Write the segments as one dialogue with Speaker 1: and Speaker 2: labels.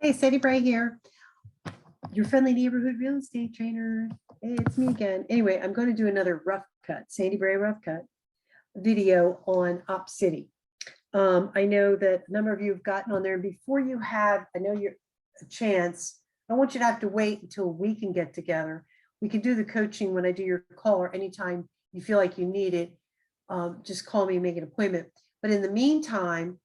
Speaker 1: Hey, Sadie Bray here, your friendly neighborhood real estate trainer. Hey, it's me again. Anyway, I'm going to do another rough cut, Sandy Bray rough cut video on Opcity. I know that a number of you have gotten on there, and before you have, I know you're a chance. I don't want you to have to wait until we can get together. We can do the coaching when I do your call, or anytime you feel like you need it. Just call me and make an appointment. But in the meantime,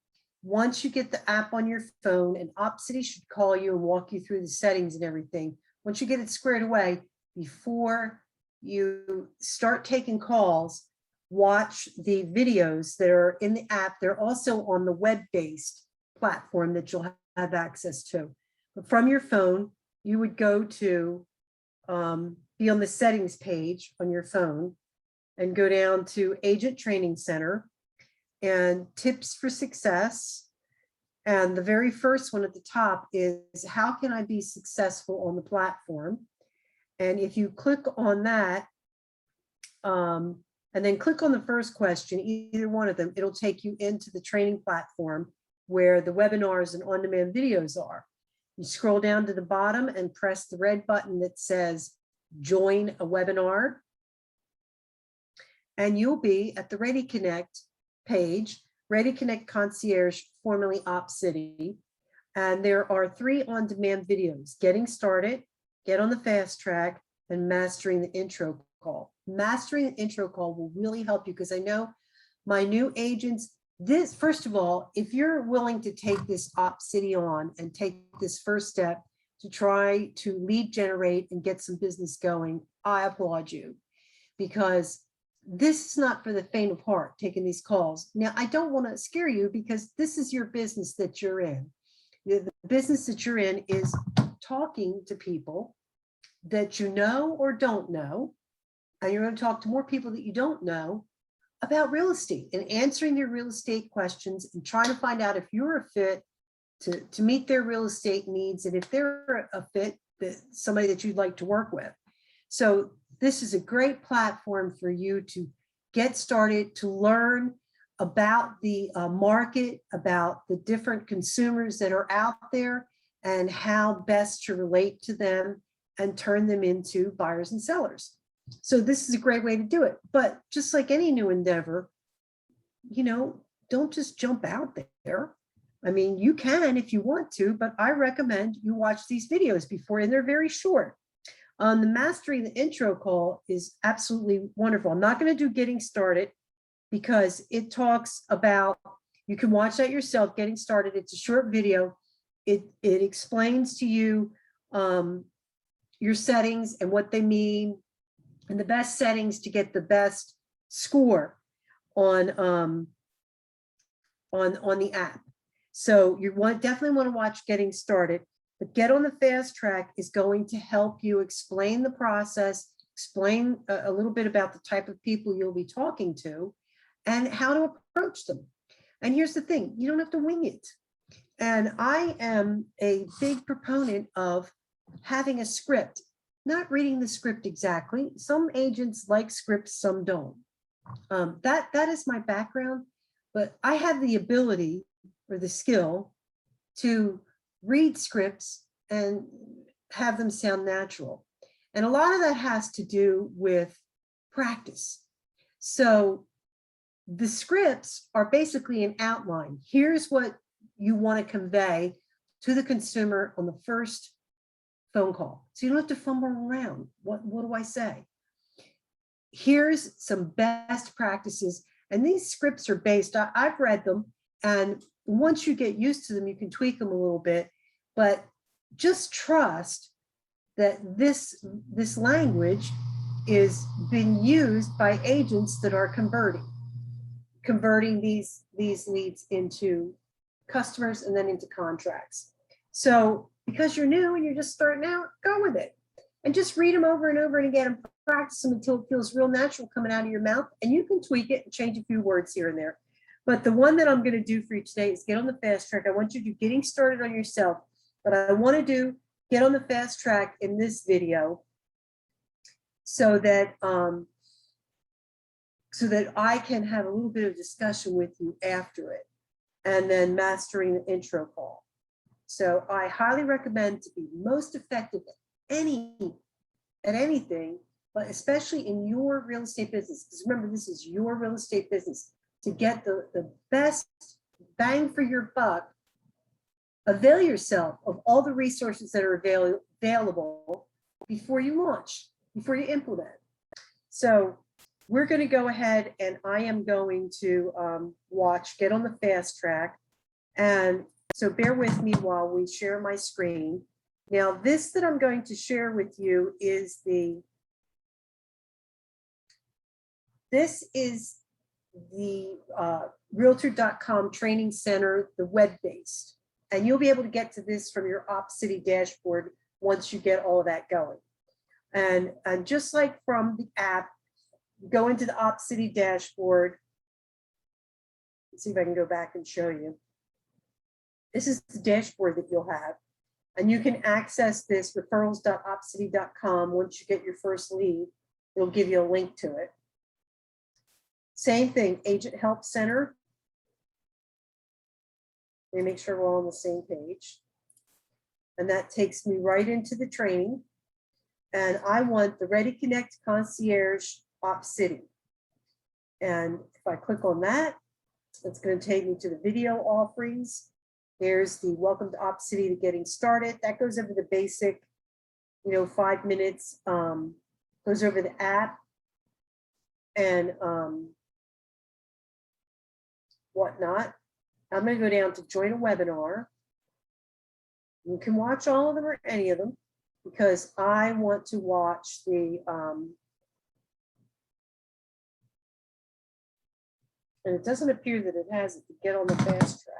Speaker 1: once you get the app on your phone, and Opcity should call you and walk you through the settings and everything. Once you get it squared away, before you start taking calls, watch the videos that are in the app. They're also on the web-based platform that you'll have access to. But from your phone, you would go to be on the settings page on your phone and go down to Agent Training Center and Tips for Success. And the very first one at the top is, how can I be successful on the platform? And if you click on that, and then click on the first question, either one of them, it'll take you into the training platform where the webinars and on-demand videos are. You scroll down to the bottom and press the red button that says join a webinar. And you'll be at the Ready Connect page, Ready Connect Concierge, formerly Opcity. And there are 3 on-demand videos: Getting Started, Get on the Fast Track, and Mastering the Intro Call. Mastering the intro call will really help you, because I know my new agents, this, first of all, if you're willing to take this Opcity on and take this first step to try to lead generate and get some business going, I applaud you, because this is not for the faint of heart, taking these calls. Now, I don't want to scare you, because this is your business that you're in. The business that you're in is talking to people that you know or don't know, and you're going to talk to more people that you don't know about real estate and answering their real estate questions and trying to find out if you're a fit to meet their real estate needs, and if they're a fit, that somebody that you'd like to work with. So this is a great platform for you to get started, to learn about the market, about the different consumers that are out there, and how best to relate to them and turn them into buyers and sellers. So this is a great way to do it. But just like any new endeavor, you know, don't just jump out there. I mean, you can if you want to, but I recommend you watch these videos before, and they're very short. The Mastering the Intro Call is absolutely wonderful. I'm not going to do Getting Started, because it talks about, you can watch that yourself, Getting Started. It's a short video. It explains to you your settings and what they mean, and the best settings to get the best score on the app. So you definitely want to watch Getting Started, but Get on the Fast Track is going to help you explain the process, explain a little bit about the type of people you'll be talking to and how to approach them. And here's the thing, you don't have to wing it. And I am a big proponent of having a script, not reading the script exactly. Some agents like scripts, some don't. That is my background, but I have the ability or the skill to read scripts and have them sound natural. And a lot of that has to do with practice. So the scripts are basically an outline. Here's what you want to convey to the consumer on the first phone call. So you don't have to fumble around. What do I say? Here's some best practices. And these scripts are based, I've read them, and once you get used to them, you can tweak them a little bit, but just trust that this language is being used by agents that are converting these leads into customers and then into contracts. So because you're new and you're just starting out, go with it and just read them over and over and again and practice them until it feels real natural coming out of your mouth, and you can tweak it and change a few words here and there. But the one that I'm going to do for you today is Get on the Fast Track. I want you to do Getting Started on yourself, but I want to do Get on the Fast Track in this video so that I can have a little bit of discussion with you after it, and then Mastering the Intro Call. So I highly recommend to be most effective at anything, but especially in your real estate business. Because remember, this is your real estate business. To get the best bang for your buck, avail yourself of all the resources that are available before you launch, before you implement. So we're going to go ahead and I am going to get on the fast track. And so bear with me while we share my screen. Now, this that I'm going to share with you is this is the Realtor.com training center, the web-based. And you'll be able to get to this from your Opcity dashboard once you get all of that going. And just like from the app, go into the Opcity dashboard. Let's see if I can go back and show you. This is the dashboard that you'll have. And you can access this referrals.opcity.com. Once you get your first lead, it'll give you a link to it. Same thing, Agent Help Center. Let me make sure we're all on the same page. And that takes me right into the training. And I want the Ready Connect Concierge Opcity. And if I click on that, it's going to take me to the video offerings. There's the Welcome to Opcity to Getting Started. That goes over the basic, 5 minutes, goes over the app and whatnot. I'm going to go down to join a webinar. You can watch all of them or any of them because I want to watch the, and it doesn't appear that it has it to get on the fast track.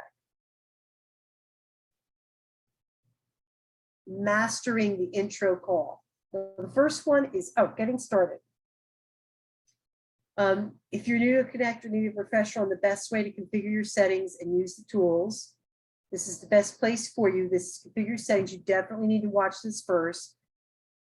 Speaker 1: Mastering the intro call. The first one is, getting started. If you're new to Connect or need a professional on the best way to configure your settings and use the tools, this is the best place for you. This is configure settings. You definitely need to watch this first.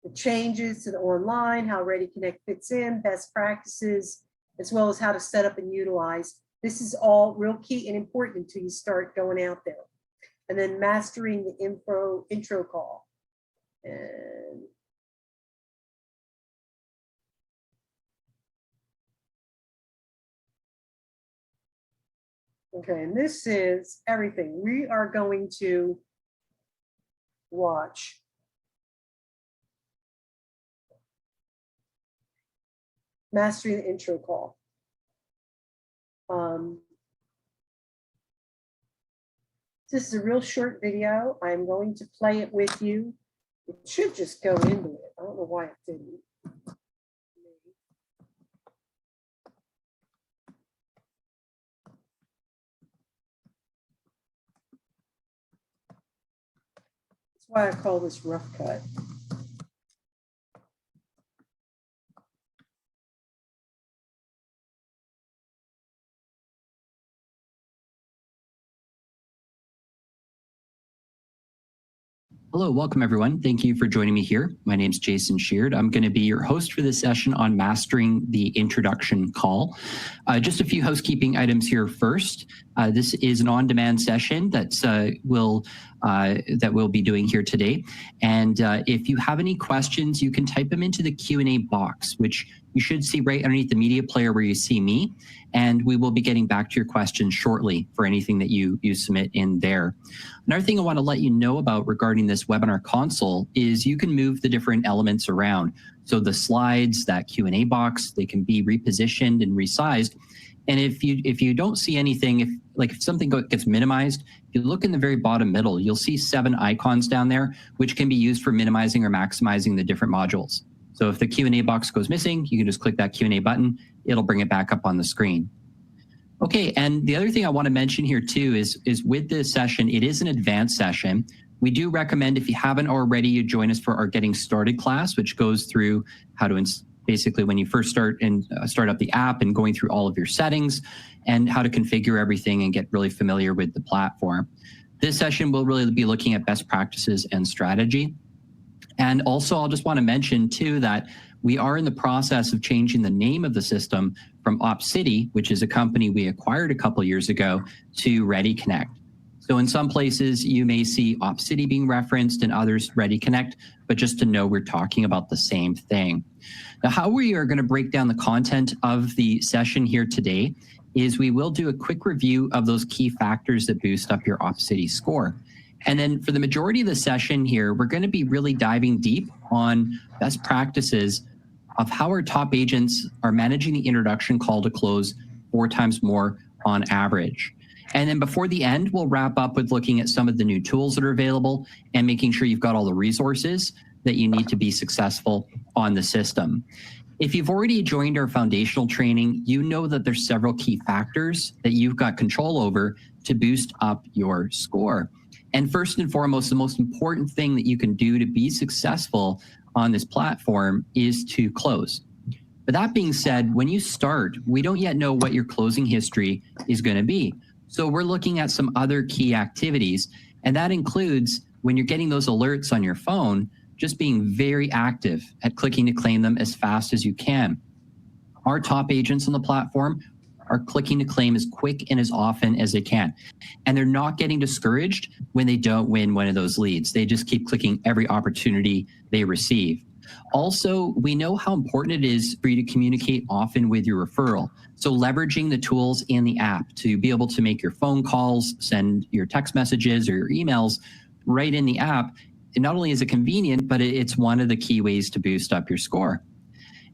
Speaker 1: The changes to the online, how Ready Connect fits in, best practices, as well as how to set up and utilize. This is all real key and important until you start going out there. And then mastering the intro call. And okay, and this is everything. We are going to watch mastering the intro call. This is a real short video. I'm going to play it with you. It should just go into it. I don't know why it didn't. That's why I call this rough cut.
Speaker 2: Hello, welcome everyone. Thank you for joining me here. My name is Jason Sheard. I'm going to be your host for this session on mastering the introduction call. Just a few housekeeping items here first. This is an on-demand session that we'll be doing here today. And if you have any questions, you can type them into the Q&A box, which you should see right underneath the media player where you see me. And we will be getting back to your questions shortly for anything that you submit in there. Another thing I want to let you know about regarding this webinar console is you can move the different elements around. So the slides, that Q&A box, they can be repositioned and resized. And if you don't see anything, if something gets minimized, if you look in the very bottom middle, you'll see 7 icons down there, which can be used for minimizing or maximizing the different modules. So if the Q&A box goes missing, you can just click that Q&A button. It'll bring it back up on the screen. Okay, and the other thing I want to mention here too is with this session, it is an advanced session. We do recommend, if you haven't already, you join us for our Getting Started class, which goes through how to basically when you first start up the app and going through all of your settings and how to configure everything and get really familiar with the platform. This session will really be looking at best practices and strategy. And also, I'll just want to mention too that we are in the process of changing the name of the system from Opcity, which is a company we acquired a couple of years ago, to Ready Connect. So in some places, you may see Opcity being referenced and others Ready Connect, but just to know we're talking about the same thing. Now, how we are going to break down the content of the session here today is we will do a quick review of those key factors that boost up your Opcity score. And then for the majority of the session here, we're going to be really diving deep on best practices of how our top agents are managing the introduction call to close 4 times more on average. And then before the end, we'll wrap up with looking at some of the new tools that are available and making sure you've got all the resources that you need to be successful on the system. If you've already joined our foundational training, you know that there's several key factors that you've got control over to boost up your score. And first and foremost, the most important thing that you can do to be successful on this platform is to close. But that being said, when you start, we don't yet know what your closing history is going to be. So we're looking at some other key activities, and that includes when you're getting those alerts on your phone, just being very active at clicking to claim them as fast as you can. Our top agents on the platform are clicking to claim as quick and as often as they can. And they're not getting discouraged when they don't win one of those leads. They just keep clicking every opportunity they receive. Also, we know how important it is for you to communicate often with your referral. So leveraging the tools in the app to be able to make your phone calls, send your text messages or your emails right in the app. And not only is it convenient, but it's one of the key ways to boost up your score.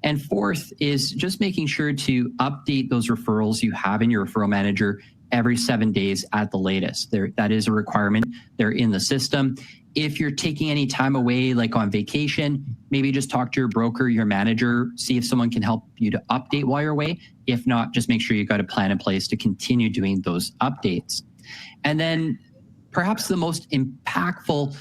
Speaker 2: And fourth is just making sure to update those referrals you have in your referral manager every 7 days at the latest. That is a requirement. They're in the system. If you're taking any time away, like on vacation, maybe just talk to your broker, your manager, see if someone can help you to update while you're away. If not, just make sure you've got a plan in place to continue doing those updates. And then perhaps the most impactful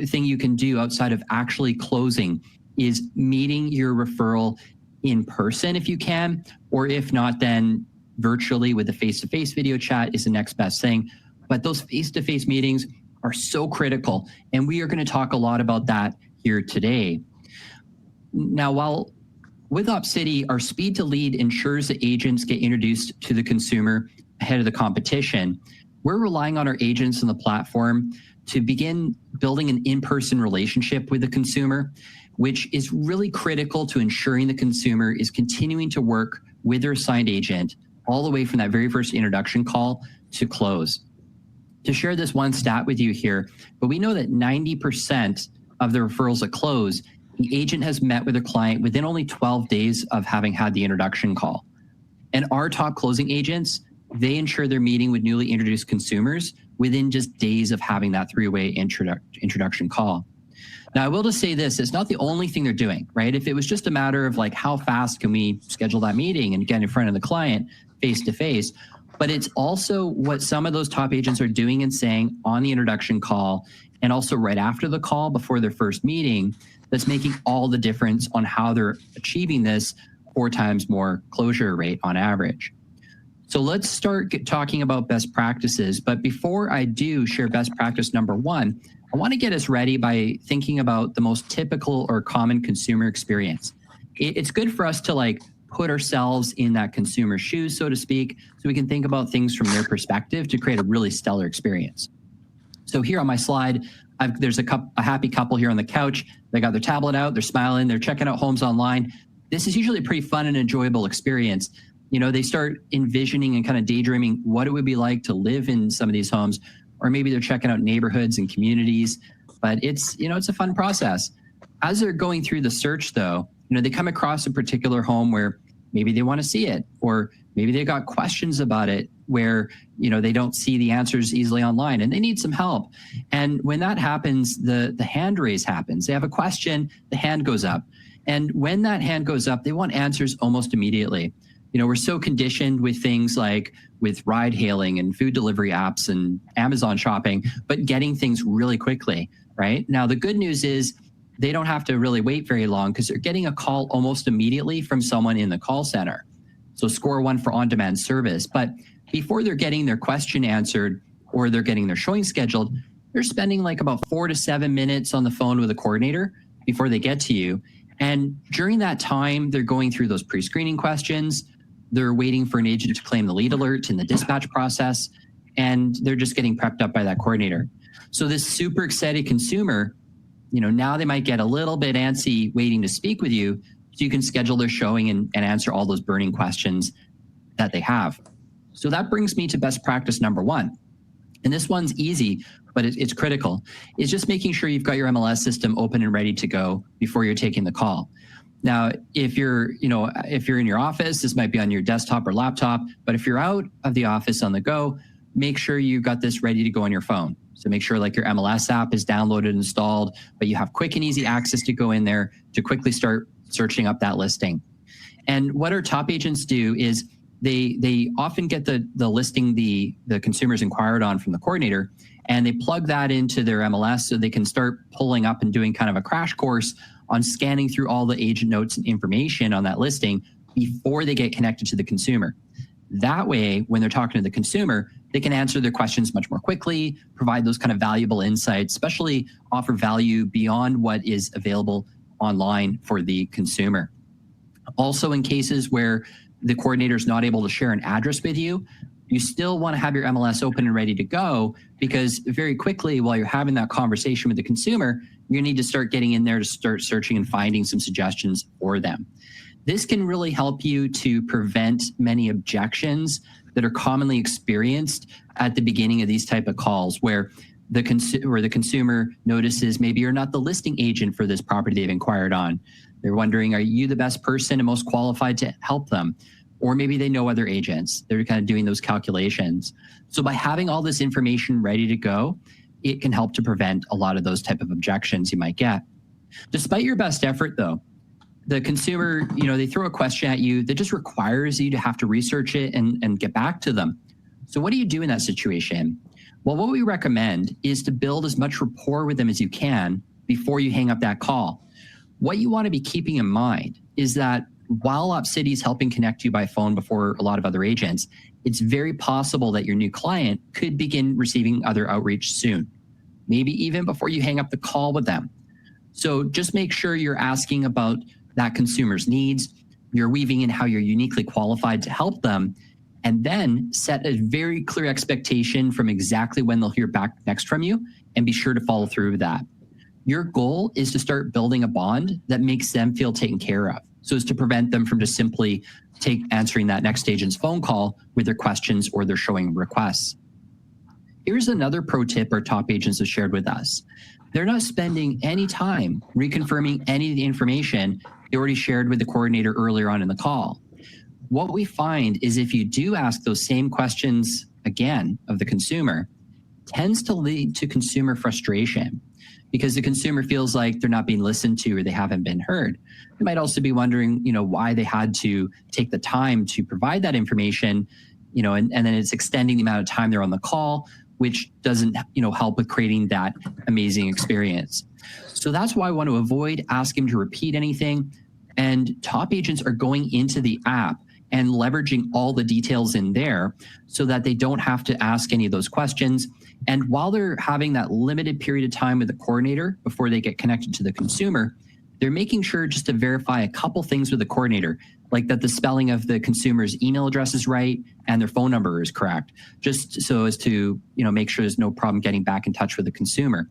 Speaker 2: thing you can do outside of actually closing is meeting your referral in person if you can, or if not, then virtually with a face-to-face video chat is the next best thing. But those face-to-face meetings are so critical, and we are going to talk a lot about that here today. Now, while with Opcity, our speed to lead ensures that agents get introduced to the consumer ahead of the competition, we're relying on our agents on the platform to begin building an in-person relationship with the consumer, which is really critical to ensuring the consumer is continuing to work with their assigned agent all the way from that very first introduction call to close. To share this one stat with you here, but we know that 90% of the referrals that close, the agent has met with a client within only 12 days of having had the introduction call. And our top closing agents, they ensure they're meeting with newly introduced consumers within just days of having that 3-way introduction call. Now, I will just say this, it's not the only thing they're doing, right? If it was just a matter of like, how fast can we schedule that meeting and get in front of the client face to face, but it's also what some of those top agents are doing and saying on the introduction call and also right after the call before their first meeting that's making all the difference on how they're achieving this 4 times more closure rate on average. So let's start talking about best practices. But before I do share best practice number 1, I want to get us ready by thinking about the most typical or common consumer experience. It's good for us to like put ourselves in that consumer's shoes, so to speak, so we can think about things from their perspective to create a really stellar experience. So here on my slide, there's a happy couple here on the couch. They got their tablet out, they're smiling, they're checking out homes online. This is usually a pretty fun and enjoyable experience. You know, they start envisioning and kind of daydreaming what it would be like to live in some of these homes, or maybe they're checking out neighborhoods and communities, but it's a fun process. As they're going through the search though, they come across a particular home where maybe they want to see it, or maybe they got questions about it where, they don't see the answers easily online and they need some help. And when that happens, the hand raise happens. They have a question, the hand goes up. And when that hand goes up, they want answers almost immediately. We're so conditioned with things like with ride hailing and food delivery apps and Amazon shopping, but getting things really quickly, right? Now, the good news is they don't have to really wait very long because they're getting a call almost immediately from someone in the call center. So score 1 for on-demand service. But before they're getting their question answered or they're getting their showing scheduled, they're spending like about 4 to 7 minutes on the phone with a coordinator before they get to you. And during that time, they're going through those pre-screening questions. They're waiting for an agent to claim the lead alert in the dispatch process. and they're just getting prepped up by that coordinator. So this super excited consumer, now they might get a little bit antsy waiting to speak with you, so you can schedule their showing and answer all those burning questions that they have. So that brings me to best practice number 1. And this one's easy, but it's critical. It's just making sure you've got your MLS system open and ready to go before you're taking the call. Now, if you're in your office, this might be on your desktop or laptop, but if you're out of the office on the go, make sure you've got this ready to go on your phone. So make sure like your MLS app is downloaded and installed, but you have quick and easy access to go in there to quickly start searching up that listing. And what our top agents do is they often get the listing the consumers inquired on from the coordinator, and they plug that into their MLS so they can start pulling up and doing kind of a crash course on scanning through all the agent notes and information on that listing before they get connected to the consumer. That way, when they're talking to the consumer, they can answer their questions much more quickly, provide those kind of valuable insights, especially offer value beyond what is available online for the consumer. Also, in cases where the coordinator is not able to share an address with you, you still want to have your MLS open and ready to go, because very quickly while you're having that conversation with the consumer, you need to start getting in there to start searching and finding some suggestions for them. This can really help you to prevent many objections that are commonly experienced at the beginning of these type of calls, where the consumer notices maybe you're not the listing agent for this property they've inquired on. They're wondering, are you the best person and most qualified to help them? Or maybe they know other agents. They're kind of doing those calculations. So by having all this information ready to go, it can help to prevent a lot of those type of objections you might get. Despite your best effort though, the consumer, they throw a question at you that just requires you to have to research it and get back to them. So what do you do in that situation? Well, what we recommend is to build as much rapport with them as you can before you hang up that call. What you want to be keeping in mind is that while Opcity is helping connect you by phone before a lot of other agents, it's very possible that your new client could begin receiving other outreach soon, maybe even before you hang up the call with them. So just make sure you're asking about that consumer's needs, you're weaving in how you're uniquely qualified to help them, and then set a very clear expectation from exactly when they'll hear back next from you, and be sure to follow through with that. Your goal is to start building a bond that makes them feel taken care of, so as to prevent them from just simply answering that next agent's phone call with their questions or their showing requests. Here's another pro tip our top agents have shared with us. They're not spending any time reconfirming any of the information they already shared with the coordinator earlier on in the call. What we find is if you do ask those same questions again of the consumer, tends to lead to consumer frustration, because the consumer feels like they're not being listened to or they haven't been heard. They might also be wondering, why they had to take the time to provide that information, and then it's extending the amount of time they're on the call, which doesn't, help with creating that amazing experience. So that's why I want to avoid asking them to repeat anything. And top agents are going into the app and leveraging all the details in there so that they don't have to ask any of those questions. And while they're having that limited period of time with the coordinator before they get connected to the consumer, they're making sure just to verify a couple things with the coordinator, like that the spelling of the consumer's email address is right and their phone number is correct, just so as to make sure there's no problem getting back in touch with the consumer.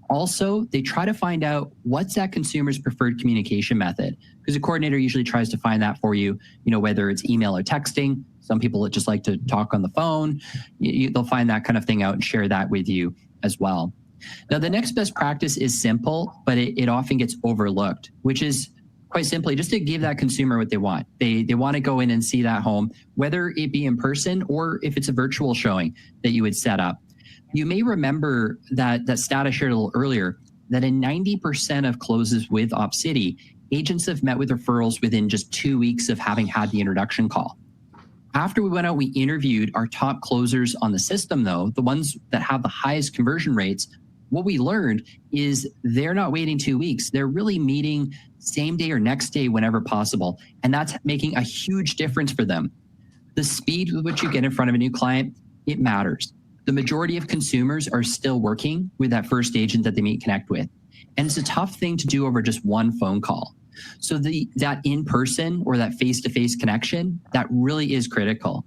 Speaker 2: Also, they try to find out what's that consumer's preferred communication method, because the coordinator usually tries to find that for you, whether it's email or texting. Some people just like to talk on the phone. They'll find that kind of thing out and share that with you as well. Now, the next best practice is simple, but it often gets overlooked, which is quite simply just to give that consumer what they want. They want to go in and see that home, whether it be in person or if it's a virtual showing that you would set up. You may remember that stat I shared a little earlier, that in 90% of closes with Opcity, agents have met with referrals within just 2 weeks of having had the introduction call. After we went out, we interviewed our top closers on the system, though, the ones that have the highest conversion rates. What we learned is they're not waiting 2 weeks. They're really meeting same day or next day whenever possible. And that's making a huge difference for them. The speed with which you get in front of a new client, it matters. The majority of consumers are still working with that first agent that they meet and connect with. And it's a tough thing to do over just one phone call. So that in-person or that face-to-face connection, that really is critical.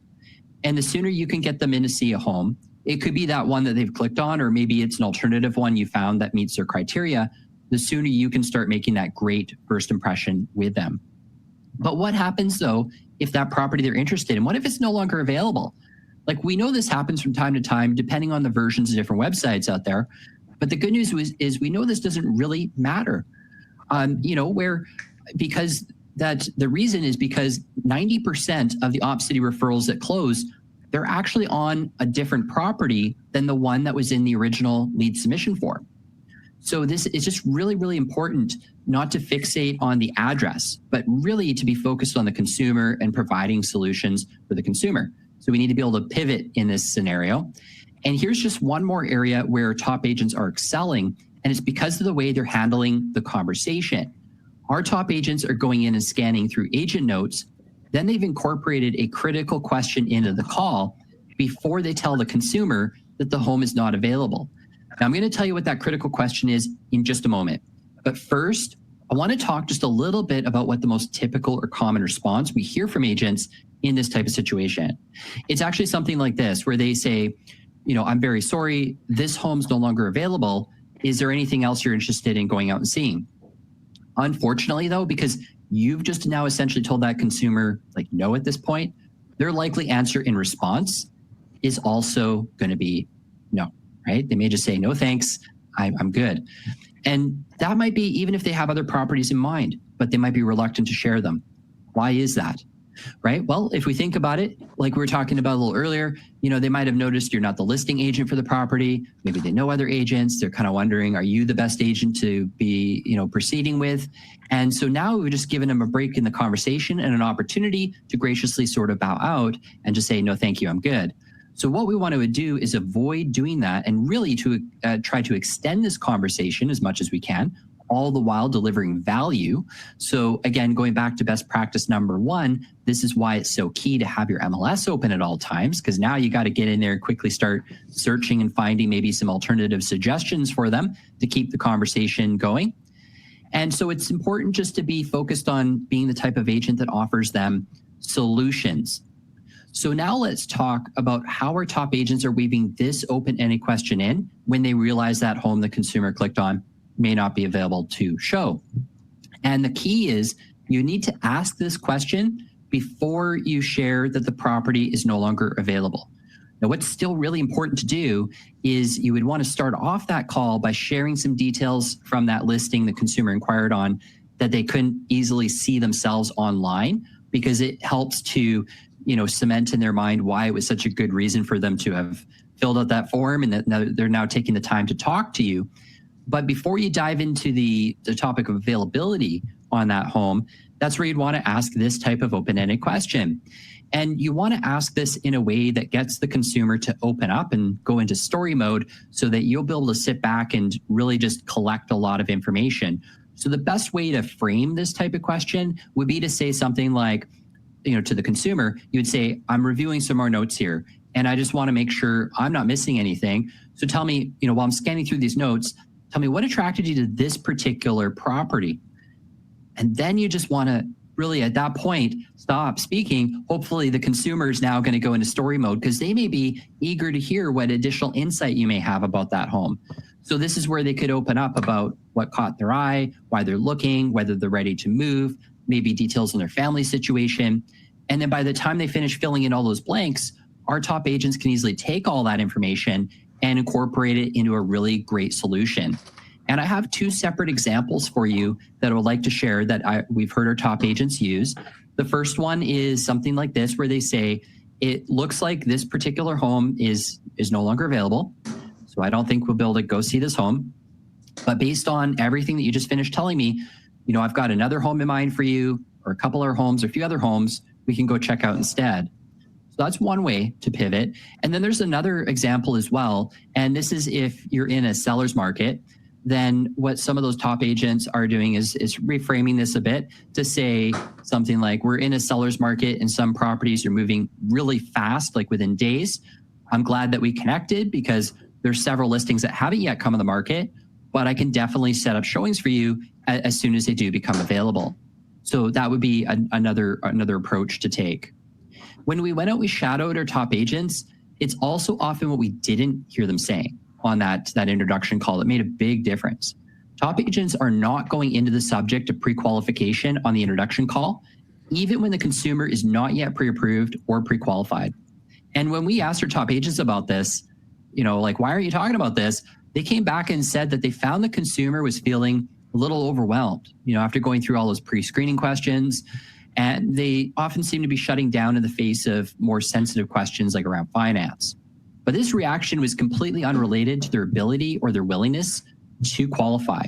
Speaker 2: And the sooner you can get them in to see a home, it could be that one that they've clicked on, or maybe it's an alternative one you found that meets their criteria. The sooner you can start making that great first impression with them. But what happens though if that property they're interested in, what if it's no longer available? Like, we know this happens from time to time, depending on the versions of different websites out there. But the good news is we know this doesn't really matter. Because the reason is because 90% of the Opcity referrals that close, they're actually on a different property than the one that was in the original lead submission form. So this is just really, really important not to fixate on the address, but really to be focused on the consumer and providing solutions for the consumer. So we need to be able to pivot in this scenario. And here's just one more area where top agents are excelling, and it's because of the way they're handling the conversation. Our top agents are going in and scanning through agent notes. Then they've incorporated a critical question into the call before they tell the consumer that the home is not available. Now, I'm going to tell you what that critical question is in just a moment. But first, I want to talk just a little bit about what the most typical or common response we hear from agents in this type of situation. It's actually something like this, where they say, I'm very sorry, this home's no longer available. Is there anything else you're interested in going out and seeing? Unfortunately, though, because you've just now essentially told that consumer, like, no at this point, their likely answer in response is also going to be no, right? They may just say, no, thanks, I'm good. And that might be even if they have other properties in mind, but they might be reluctant to share them. Why is that? Right? Well, if we think about it, like we were talking about a little earlier, they might have noticed you're not the listing agent for the property. Maybe they know other agents. They're kind of wondering, are you the best agent to be, proceeding with? And so now we've just given them a break in the conversation and an opportunity to graciously sort of bow out and just say, no, thank you, I'm good. So what we want to do is avoid doing that and really to try to extend this conversation as much as we can, all the while delivering value. So again, going back to best practice number 1, this is why it's so key to have your MLS open at all times, because now you got to get in there and quickly start searching and finding maybe some alternative suggestions for them to keep the conversation going. And so it's important just to be focused on being the type of agent that offers them solutions. So now let's talk about how our top agents are weaving this open-ended question in when they realize that home the consumer clicked on may not be available to show. And the key is you need to ask this question before you share that the property is no longer available. Now, what's still really important to do is you would want to start off that call by sharing some details from that listing the consumer inquired on that they couldn't easily see themselves online, because it helps to, cement in their mind why it was such a good reason for them to have filled out that form and that they're now taking the time to talk to you. But before you dive into the topic of availability on that home, that's where you'd want to ask this type of open-ended question. And you want to ask this in a way that gets the consumer to open up and go into story mode so that you'll be able to sit back and really just collect a lot of information. So the best way to frame this type of question would be to say something like, to the consumer, you would say, I'm reviewing some more notes here, and I just want to make sure I'm not missing anything. So tell me, while I'm scanning through these notes, tell me what attracted you to this particular property. And then you just want to really at that point stop speaking. Hopefully the consumer is now going to go into story mode because they may be eager to hear what additional insight you may have about that home. So this is where they could open up about what caught their eye, why they're looking, whether they're ready to move, maybe details on their family situation. And then by the time they finish filling in all those blanks, our top agents can easily take all that information and incorporate it into a really great solution. And I have 2 separate examples for you that I would like to share that we've heard our top agents use. The first one is something like this, where they say, it looks like this particular home is no longer available. So I don't think we'll be able to go see this home. But based on everything that you just finished telling me, I've got another home in mind for you, or a couple other homes, or a few other homes we can go check out instead. So that's one way to pivot. And then there's another example as well. And this is if you're in a seller's market, then what some of those top agents are doing is reframing this a bit to say something like, we're in a seller's market and some properties are moving really fast, like within days. I'm glad that we connected because there's several listings that haven't yet come on the market, but I can definitely set up showings for you as soon as they do become available. So that would be another approach to take. When we went out, we shadowed our top agents, it's also often what we didn't hear them saying on that introduction call that made a big difference. Top agents are not going into the subject of pre-qualification on the introduction call, even when the consumer is not yet pre-approved or pre-qualified. And when we asked our top agents about this, like, why are you talking about this? They came back and said that they found the consumer was feeling a little overwhelmed, after going through all those pre-screening questions. And they often seem to be shutting down in the face of more sensitive questions like around finance. But this reaction was completely unrelated to their ability or their willingness to qualify.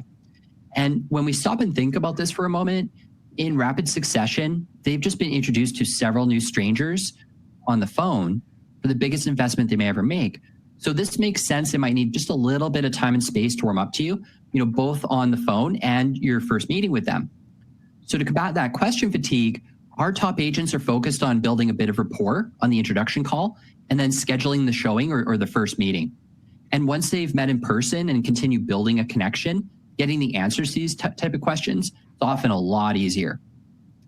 Speaker 2: And when we stop and think about this for a moment, in rapid succession, they've just been introduced to several new strangers on the phone for the biggest investment they may ever make. So this makes sense. It might need just a little bit of time and space to warm up to you, both on the phone and your first meeting with them. So to combat that question fatigue, our top agents are focused on building a bit of rapport on the introduction call and then scheduling the showing or the first meeting. And once they've met in person and continue building a connection, getting the answers to these type of questions is often a lot easier.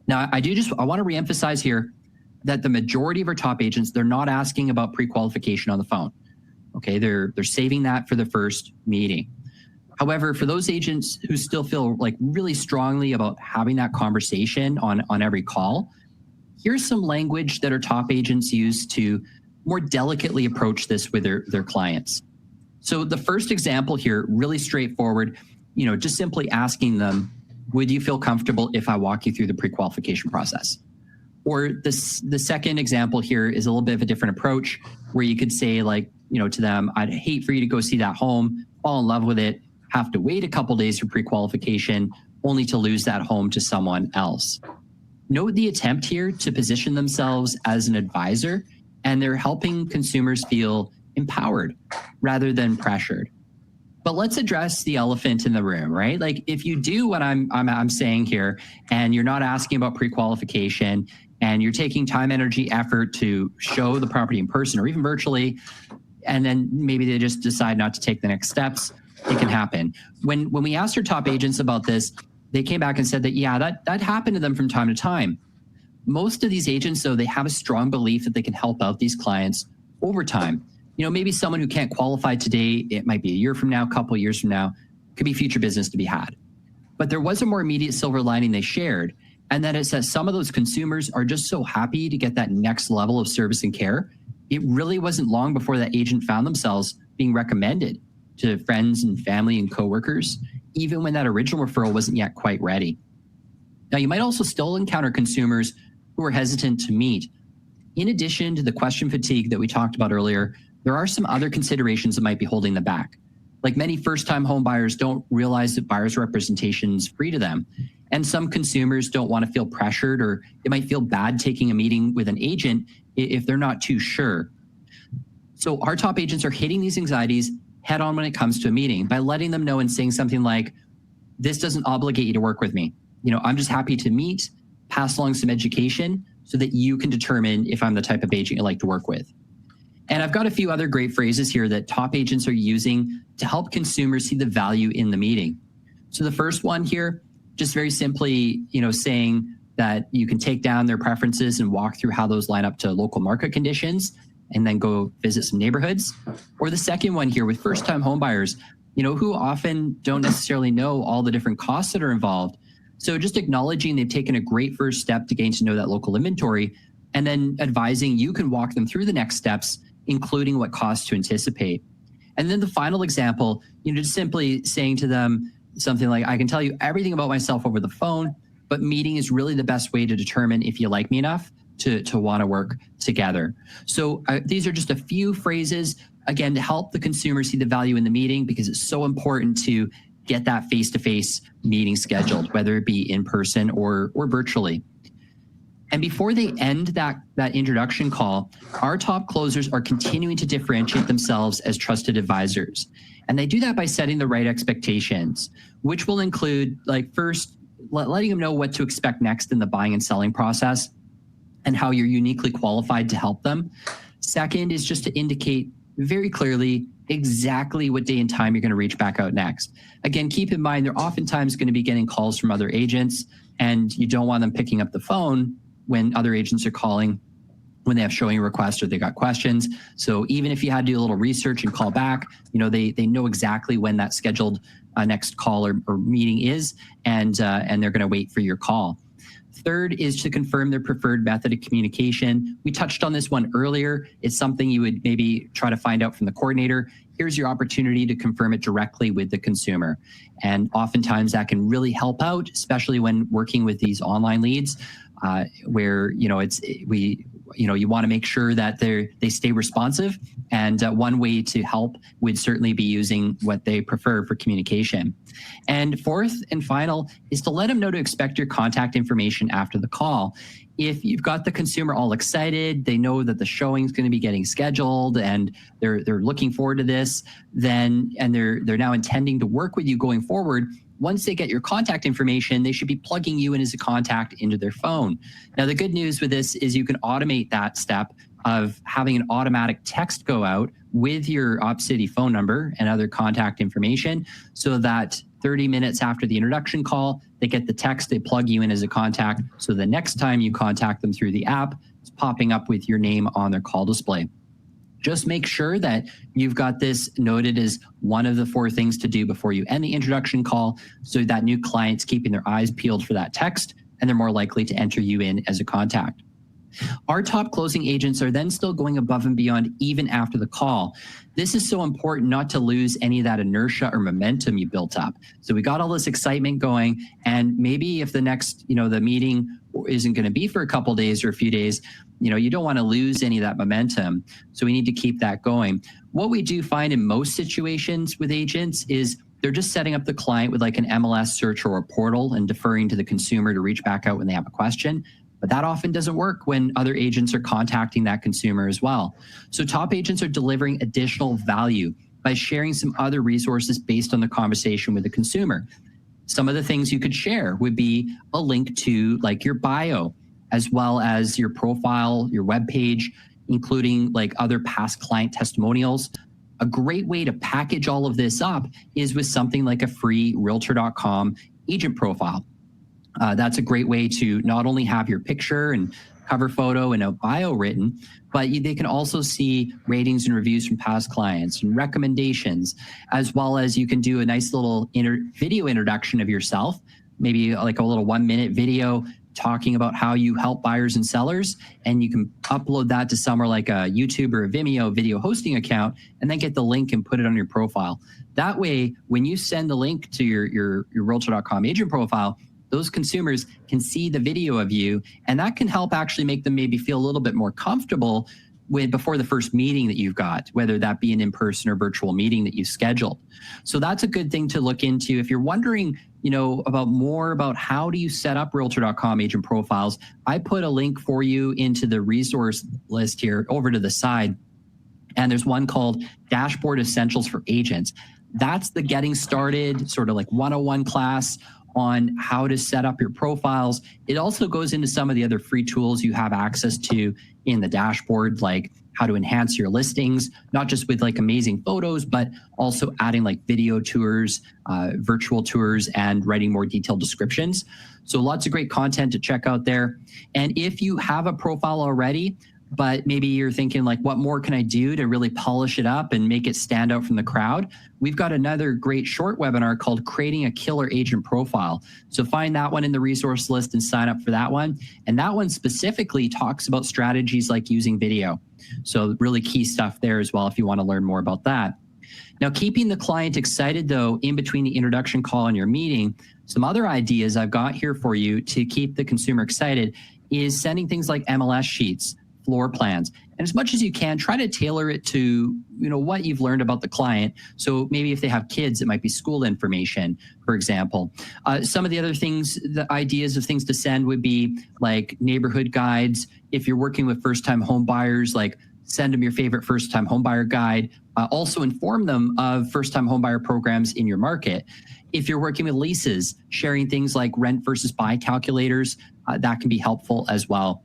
Speaker 2: Now, I want to reemphasize here that the majority of our top agents, they're not asking about pre-qualification on the phone. Okay, they're saving that for the first meeting. However, for those agents who still feel like really strongly about having that conversation on every call, here's some language that our top agents use to more delicately approach this with their clients. So the first example here, really straightforward, just simply asking them, would you feel comfortable if I walk you through the pre-qualification process? Or the second example here is a little bit of a different approach where you could say to them, I'd hate for you to go see that home, fall in love with it, have to wait a couple days for pre-qualification, only to lose that home to someone else. Note the attempt here to position themselves as an advisor, and they're helping consumers feel empowered rather than pressured. But let's address the elephant in the room, right? Like if you do what I'm saying here, and you're not asking about pre-qualification, and you're taking time, energy, effort to show the property in person or even virtually, and then maybe they just decide not to take the next steps, it can happen. When we asked our top agents about this, they came back and said that, yeah, that happened to them from time to time. Most of these agents, though, they have a strong belief that they can help out these clients over time. Maybe someone who can't qualify today, it might be a year from now, a couple of years from now, could be future business to be had. But there was a more immediate silver lining they shared, and that is that some of those consumers are just so happy to get that next level of service and care. It really wasn't long before that agent found themselves being recommended to friends and family and coworkers, even when that original referral wasn't yet quite ready. Now, you might also still encounter consumers who are hesitant to meet. In addition to the question fatigue that we talked about earlier, there are some other considerations that might be holding them back. Like many first-time home buyers don't realize that buyer's representation is free to them. And some consumers don't want to feel pressured, or they might feel bad taking a meeting with an agent if they're not too sure. So our top agents are hitting these anxieties head on when it comes to a meeting by letting them know and saying something like, this doesn't obligate you to work with me. I'm just happy to meet, pass along some education so that you can determine if I'm the type of agent you like to work with. And I've got a few other great phrases here that top agents are using to help consumers see the value in the meeting. So the first one here, just very simply, saying that you can take down their preferences and walk through how those line up to local market conditions and then go visit some neighborhoods. Or the second one here with first-time home buyers, who often don't necessarily know all the different costs that are involved. So just acknowledging they've taken a great first step to gain to know that local inventory, and then advising you can walk them through the next steps, including what costs to anticipate. And then the final example, just simply saying to them something like, I can tell you everything about myself over the phone, but meeting is really the best way to determine if you like me enough to want to work together. So these are just a few phrases, again, to help the consumer see the value in the meeting, because it's so important to get that face-to-face meeting scheduled, whether it be in person or virtually. And before they end that introduction call, our top closers are continuing to differentiate themselves as trusted advisors. And they do that by setting the right expectations, which will include, first, letting them know what to expect next in the buying and selling process and how you're uniquely qualified to help them. Second is just to indicate very clearly exactly what day and time you're going to reach back out next. Again, keep in mind, they're oftentimes going to be getting calls from other agents, and you don't want them picking up the phone when other agents are calling when they have showing requests or they got questions. So even if you had to do a little research and call back, they know exactly when that scheduled next call or meeting is, and they're going to wait for your call. Third is to confirm their preferred method of communication. We touched on this one earlier. It's something you would maybe try to find out from the coordinator. Here's your opportunity to confirm it directly with the consumer. And oftentimes that can really help out, especially when working with these online leads, where you want to make sure that they stay responsive. And one way to help would certainly be using what they prefer for communication. And fourth and final is to let them know to expect your contact information after the call. If you've got the consumer all excited, they know that the showing is going to be getting scheduled and they're looking forward to this, and they're now intending to work with you going forward. Once they get your contact information, they should be plugging you in as a contact into their phone. Now, the good news with this is you can automate that step of having an automatic text go out with your Opcity phone number and other contact information, so that 30 minutes after the introduction call, they get the text, they plug you in as a contact. So the next time you contact them through the app, it's popping up with your name on their call display. Just make sure that you've got this noted as one of the 4 things to do before you end the introduction call, so that new client's keeping their eyes peeled for that text, and they're more likely to enter you in as a contact. Our top closing agents are then still going above and beyond even after the call. This is so important not to lose any of that inertia or momentum you built up. So we got all this excitement going, and maybe if the next, the meeting isn't going to be for a couple days or a few days, you don't want to lose any of that momentum. So we need to keep that going. What we do find in most situations with agents is they're just setting up the client with like an MLS search or a portal and deferring to the consumer to reach back out when they have a question. But that often doesn't work when other agents are contacting that consumer as well. So top agents are delivering additional value by sharing some other resources based on the conversation with the consumer. Some of the things you could share would be a link to like your bio, as well as your profile, your webpage, including like other past client testimonials. A great way to package all of this up is with something like a free Realtor.com agent profile. That's a great way to not only have your picture and cover photo and a bio written, but they can also see ratings and reviews from past clients and recommendations, as well as you can do a nice little video introduction of yourself, maybe like a little 1-minute video talking about how you help buyers and sellers, and you can upload that to somewhere like a YouTube or a Vimeo video hosting account, and then get the link and put it on your profile. That way, when you send the link to your Realtor.com agent profile, those consumers can see the video of you, and that can help actually make them maybe feel a little bit more comfortable before the first meeting that you've got, whether that be an in-person or virtual meeting that you've scheduled. So that's a good thing to look into. If you're wondering, about how do you set up Realtor.com agent profiles, I put a link for you into the resource list here over to the side. And there's one called Dashboard Essentials for Agents. That's the getting started sort of like 101 class on how to set up your profiles. It also goes into some of the other free tools you have access to in the dashboard, like how to enhance your listings, not just with like amazing photos, but also adding like video tours, virtual tours, and writing more detailed descriptions. So lots of great content to check out there. And if you have a profile already, but maybe you're thinking like, what more can I do to really polish it up and make it stand out from the crowd? We've got another great short webinar called Creating a Killer Agent Profile. So find that one in the resource list and sign up for that one. And that one specifically talks about strategies like using video. So really key stuff there as well if you want to learn more about that. Now, keeping the client excited though, in between the introduction call and your meeting, some other ideas I've got here for you to keep the consumer excited is sending things like MLS sheets, floor plans, and as much as you can, try to tailor it to what you've learned about the client. So maybe if they have kids, it might be school information, for example. Some of the other things, the ideas of things to send would be like neighborhood guides. If you're working with first-time home buyers, like send them your favorite first-time home buyer guide. Also inform them of first-time home buyer programs in your market. If you're working with leases, sharing things like rent versus buy calculators, that can be helpful as well.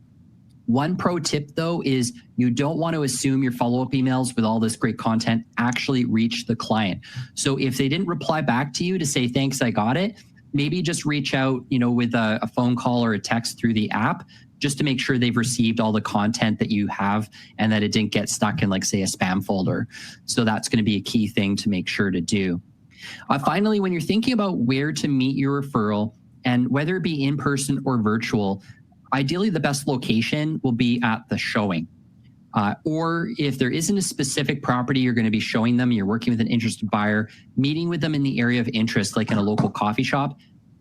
Speaker 2: One pro tip, though, is you don't want to assume your follow-up emails with all this great content actually reach the client. So if they didn't reply back to you to say, thanks, I got it, maybe just reach out, with a phone call or a text through the app just to make sure they've received all the content that you have and that it didn't get stuck in, like, say, a spam folder. So that's going to be a key thing to make sure to do. Finally, when you're thinking about where to meet your referral, and whether it be in person or virtual, ideally the best location will be at the showing. Or if there isn't a specific property you're going to be showing them, you're working with an interested buyer, meeting with them in the area of interest, like in a local coffee shop,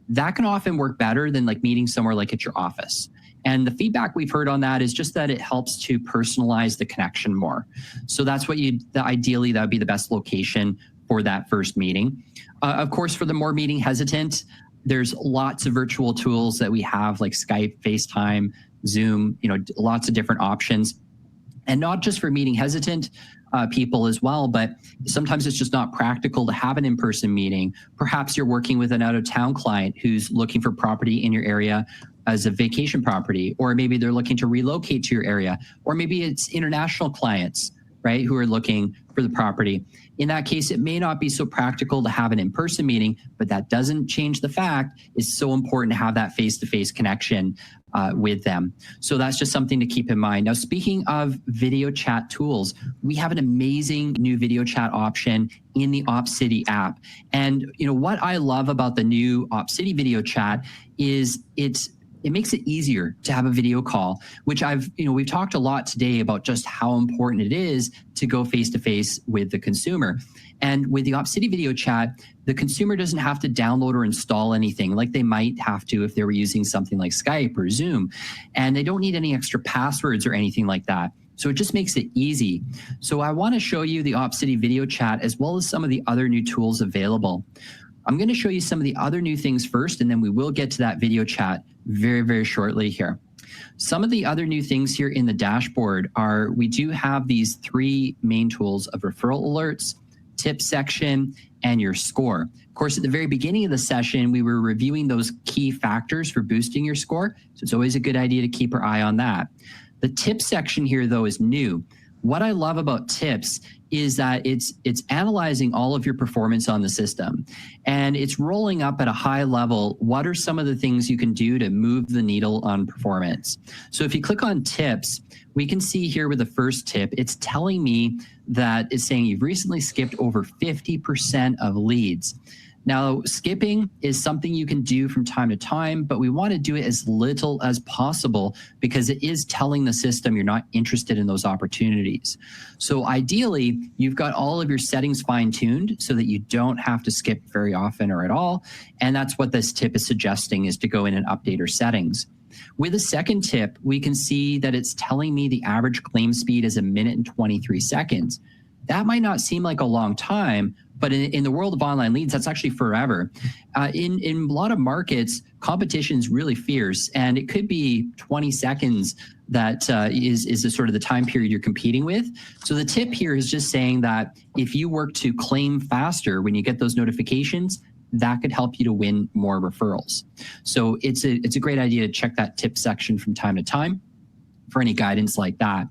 Speaker 2: that can often work better than like meeting somewhere like at your office. And the feedback we've heard on that is just that it helps to personalize the connection more. So that's what ideally, that would be the best location for that first meeting. Of course, for the more meeting hesitant, there's lots of virtual tools that we have, like Skype, FaceTime, Zoom, lots of different options. And not just for meeting hesitant people as well, but sometimes it's just not practical to have an in-person meeting. Perhaps you're working with an out-of-town client who's looking for property in your area as a vacation property, or maybe they're looking to relocate to your area, or maybe it's international clients, right, who are looking for the property. In that case, it may not be so practical to have an in-person meeting, but that doesn't change the fact it's so important to have that face-to-face connection with them. So that's just something to keep in mind. Now, speaking of video chat tools, we have an amazing new video chat option in the Opcity app. And what I love about the new Opcity video chat is it makes it easier to have a video call, which we've talked a lot today about just how important it is to go face-to-face with the consumer. And with the Opcity video chat, the consumer doesn't have to download or install anything like they might have to if they were using something like Skype or Zoom. And they don't need any extra passwords or anything like that. So it just makes it easy. So I want to show you the Opcity video chat as well as some of the other new tools available. I'm going to show you some of the other new things first, and then we will get to that video chat very, very shortly here. Some of the other new things here in the dashboard are we do have these three main tools of referral alerts, tip section, and your score. Of course, at the very beginning of the session, we were reviewing those key factors for boosting your score. So it's always a good idea to keep our eye on that. The tip section here, though, is new. What I love about tips is that it's analyzing all of your performance on the system, and it's rolling up at a high level. What are some of the things you can do to move the needle on performance? So if you click on tips, we can see here with the first tip, it's telling me that it's saying you've recently skipped over 50% of leads. Now, skipping is something you can do from time to time, but we want to do it as little as possible because it is telling the system you're not interested in those opportunities. So ideally, you've got all of your settings fine-tuned so that you don't have to skip very often or at all. And that's what this tip is suggesting, is to go in and update your settings. With the second tip, we can see that it's telling me the average claim speed is 1 minute and 23 seconds. That might not seem like a long time, but in the world of online leads, that's actually forever. In a lot of markets, competition is really fierce, and it could be 20 seconds that is the sort of the time period you're competing with. So the tip here is just saying that if you work to claim faster when you get those notifications, that could help you to win more referrals. So it's a great idea to check that tip section from time to time for any guidance like that.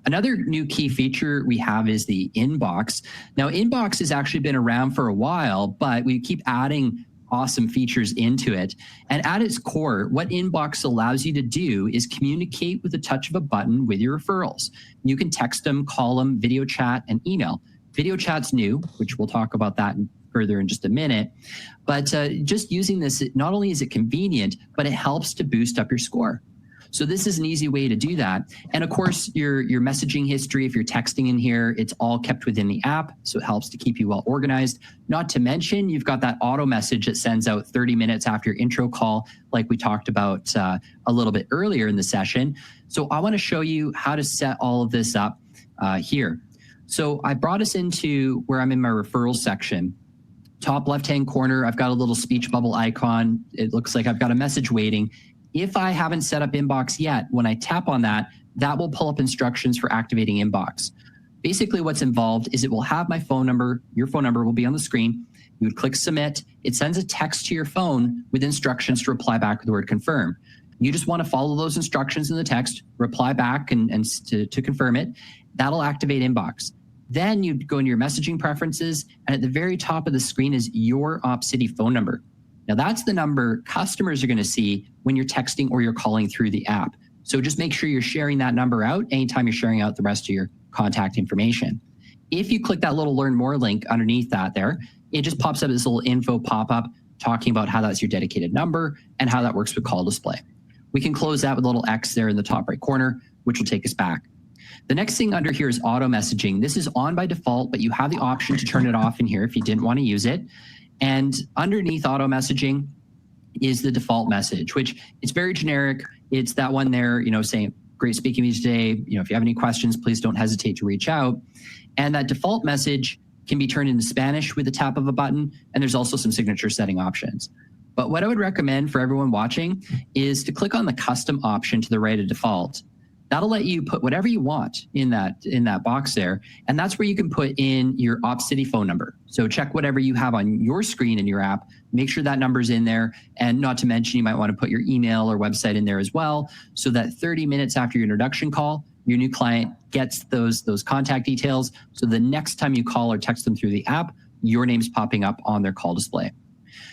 Speaker 2: Another new key feature we have is the inbox. Now, inbox has actually been around for a while, but we keep adding awesome features into it. And at its core, what inbox allows you to do is communicate with the touch of a button with your referrals. You can text them, call them, video chat, and email. Video chat's new, which we'll talk about that further in just a minute. But just using this, not only is it convenient, but it helps to boost up your score. So this is an easy way to do that. And of course, your messaging history, if you're texting in here, it's all kept within the app. So it helps to keep you well organized. Not to mention, you've got that auto message that sends out 30 minutes after your intro call, like we talked about a little bit earlier in the session. So I want to show you how to set all of this up here. So I brought us into where I'm in my referral section. Top left-hand corner, I've got a little speech bubble icon. It looks like I've got a message waiting. If I haven't set up inbox yet, when I tap on that, that will pull up instructions for activating inbox. Basically what's involved is it will have my phone number. Your phone number will be on the screen. You would click submit. It sends a text to your phone with instructions to reply back with the word confirm. You just want to follow those instructions in the text, reply back and to confirm it. That'll activate inbox. Then you go into your messaging preferences, and at the very top of the screen is your Opcity phone number. Now that's the number customers are going to see when you're texting or you're calling through the app. So just make sure you're sharing that number out anytime you're sharing out the rest of your contact information. If you click that little learn more link underneath that there, it just pops up this little info pop-up talking about how that's your dedicated number and how that works with call display. We can close that with a little X there in the top right corner, which will take us back. The next thing under here is auto messaging. This is on by default, but you have the option to turn it off in here if you didn't want to use it. And underneath auto messaging is the default message, which it's very generic. It's that one there, you know, saying, great speaking with you today. You know, if you have any questions, please don't hesitate to reach out. And that default message can be turned into Spanish with the tap of a button. And there's also some signature setting options. But what I would recommend for everyone watching is to click on the custom option to the right of default. That'll let you put whatever you want in that box there. And that's where you can put in your Opcity phone number. So check whatever you have on your screen in your app, make sure that number's in there. And not to mention, you might want to put your email or website in there as well, so that 30 minutes after your introduction call, your new client gets those contact details. So the next time you call or text them through the app, your name's popping up on their call display.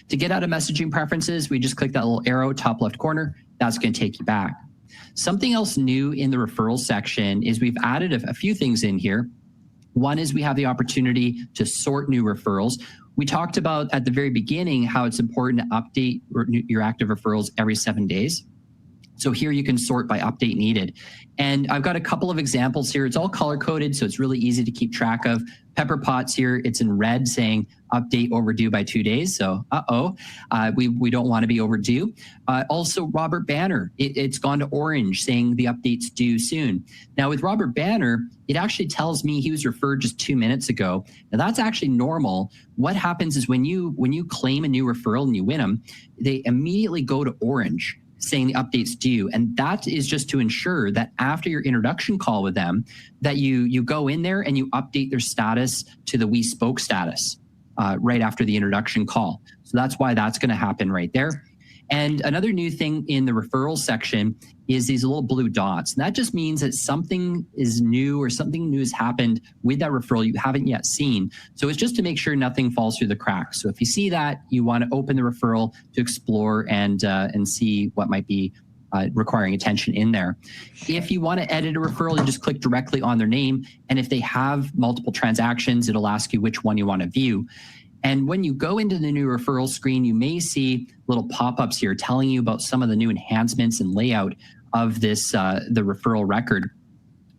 Speaker 2: To get out of messaging preferences, we just click that little arrow top left corner. That's going to take you back. Something else new in the referral section is we've added a few things in here. One is we have the opportunity to sort new referrals. We talked about at the very beginning how it's important to update your active referrals every 7 days. So here you can sort by update needed. And I've got a couple of examples here. It's all color coded, so it's really easy to keep track of. Pepper Potts here, it's in red saying update overdue by 2 days. So, we don't want to be overdue. Also, Robert Banner, it's gone to orange saying the update's due soon. Now with Robert Banner, it actually tells me he was referred just 2 minutes ago. Now that's actually normal. What happens is when you claim a new referral and you win them, they immediately go to orange, saying the update's due. And that is just to ensure that after your introduction call with them, that you go in there and you update their status to the we spoke status right after the introduction call. So that's why that's going to happen right there. And another new thing in the referral section is these little blue dots. And that just means that something is new or something new has happened with that referral you haven't yet seen. So it's just to make sure nothing falls through the cracks. So if you see that, you want to open the referral to explore and see what might be requiring attention in there. If you want to edit a referral, you just click directly on their name. And if they have multiple transactions, it'll ask you which one you want to view. And when you go into the new referral screen, you may see little pop-ups here telling you about some of the new enhancements and layout of this, the referral record,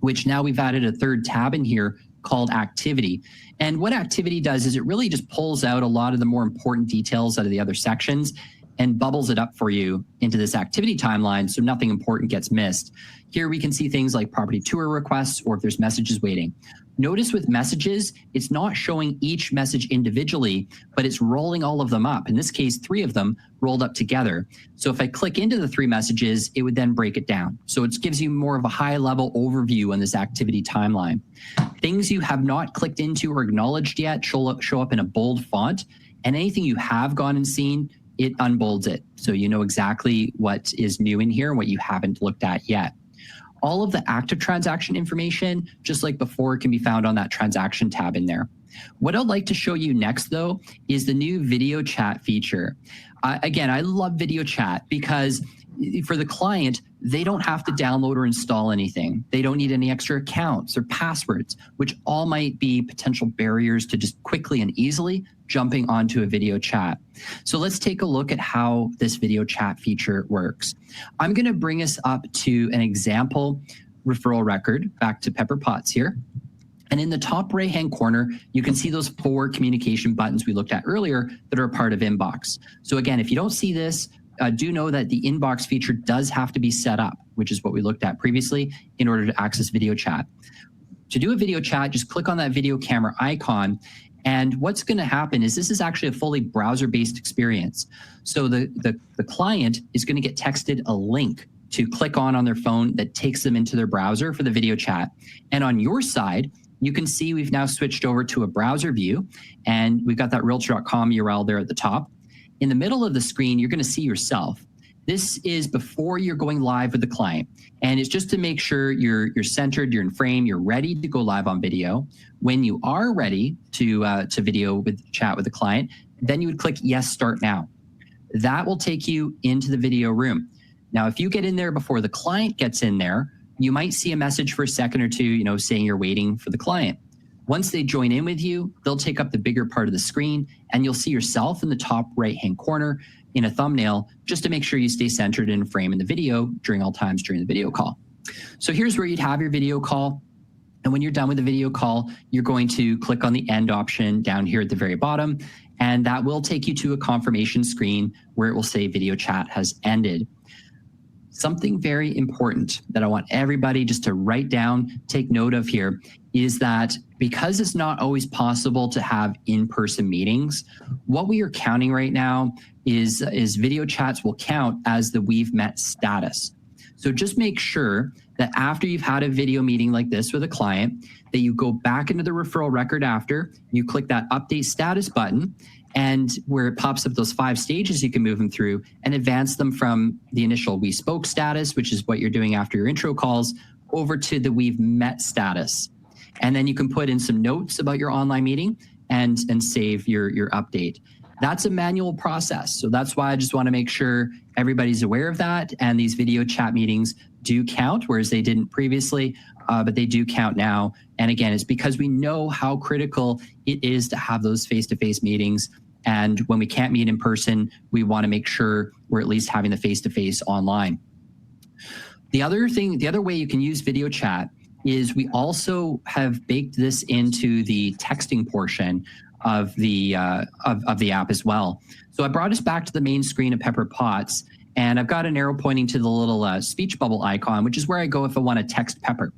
Speaker 2: which now we've added a third tab in here called Activity. And what Activity does is it really just pulls out a lot of the more important details out of the other sections and bubbles it up for you into this activity timeline so nothing important gets missed. Here we can see things like property tour requests or if there's messages waiting. Notice with messages, it's not showing each message individually, but it's rolling all of them up. In this case, 3 of them rolled up together. So if I click into the 3 messages, it would then break it down. So it gives you more of a high level overview on this activity timeline. Things you have not clicked into or acknowledged yet show up in a bold font, and anything you have gone and seen, it unbolds it. So you know exactly what is new in here and what you haven't looked at yet. All of the active transaction information, just like before, can be found on that transaction tab in there. What I'd like to show you next, though, is the new video chat feature. Again, I love video chat because for the client, they don't have to download or install anything. They don't need any extra accounts or passwords, which all might be potential barriers to just quickly and easily jumping onto a video chat. So let's take a look at how this video chat feature works. I'm going to bring us up to an example referral record, back to Pepper Potts here. And in the top right-hand corner, you can see those 4 communication buttons we looked at earlier that are a part of Inbox. So again, if you don't see this, do know that the Inbox feature does have to be set up, which is what we looked at previously, in order to access video chat. To do a video chat, just click on that video camera icon. And what's going to happen is this is actually a fully browser-based experience. So the client is going to get texted a link to click on their phone that takes them into their browser for the video chat. And on your side, you can see we've now switched over to a browser view, and we've got that realtor.com URL there at the top. In the middle of the screen, you're going to see yourself. This is before you're going live with the client. And it's just to make sure you're centered, you're in frame, you're ready to go live on video. When you are ready to video with chat with the client, then you would click Yes, Start Now. That will take you into the video room. Now, if you get in there before the client gets in there, you might see a message for a second or two, saying you're waiting for the client. Once they join in with you, they'll take up the bigger part of the screen, and you'll see yourself in the top right-hand corner in a thumbnail, just to make sure you stay centered in frame in the video during all times during the video call. So here's where you'd have your video call. And when you're done with the video call, you're going to click on the end option down here at the very bottom, and that will take you to a confirmation screen where it will say video chat has ended. Something very important that I want everybody just to write down, take note of here, is that because it's not always possible to have in-person meetings, what we are counting right now is video chats will count as the we've met status. So just make sure that after you've had a video meeting like this with a client, that you go back into the referral record after, you click that update status button, and where it pops up those 5 stages you can move them through and advance them from the initial we spoke status, which is what you're doing after your intro calls, over to the we've met status. And then you can put in some notes about your online meeting and save your update. That's a manual process. So that's why I just want to make sure everybody's aware of that. And these video chat meetings do count, whereas they didn't previously, but they do count now. And again, it's because we know how critical it is to have those face-to-face meetings. And when we can't meet in person, we want to make sure we're at least having the face-to-face online. The other way you can use video chat is we also have baked this into the texting portion of the app as well. So I brought us back to the main screen of Pepper Potts, and I've got an arrow pointing to the little speech bubble icon, which is where I go if I want to text Pepper.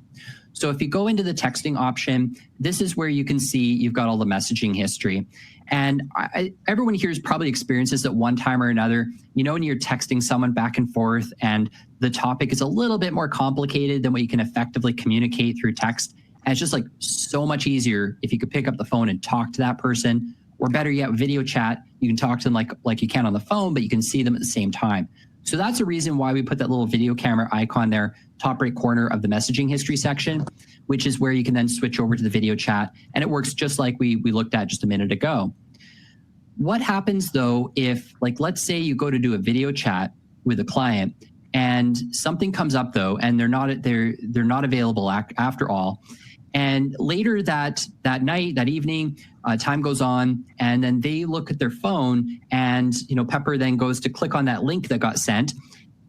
Speaker 2: So if you go into the texting option, this is where you can see you've got all the messaging history. And everyone here has probably experienced this at one time or another. When you're texting someone back and forth and the topic is a little bit more complicated than what you can effectively communicate through text. And it's just like so much easier if you could pick up the phone and talk to that person, or better yet, video chat, you can talk to them like you can on the phone, but you can see them at the same time. So that's a reason why we put that little video camera icon there, top right corner of the messaging history section, which is where you can then switch over to the video chat. And it works just like we looked at just a minute ago. What happens though if, let's say you go to do a video chat with a client and something comes up though, and they're not available after all. And later that night, that evening, time goes on, and then they look at their phone, and Pepper then goes to click on that link that got sent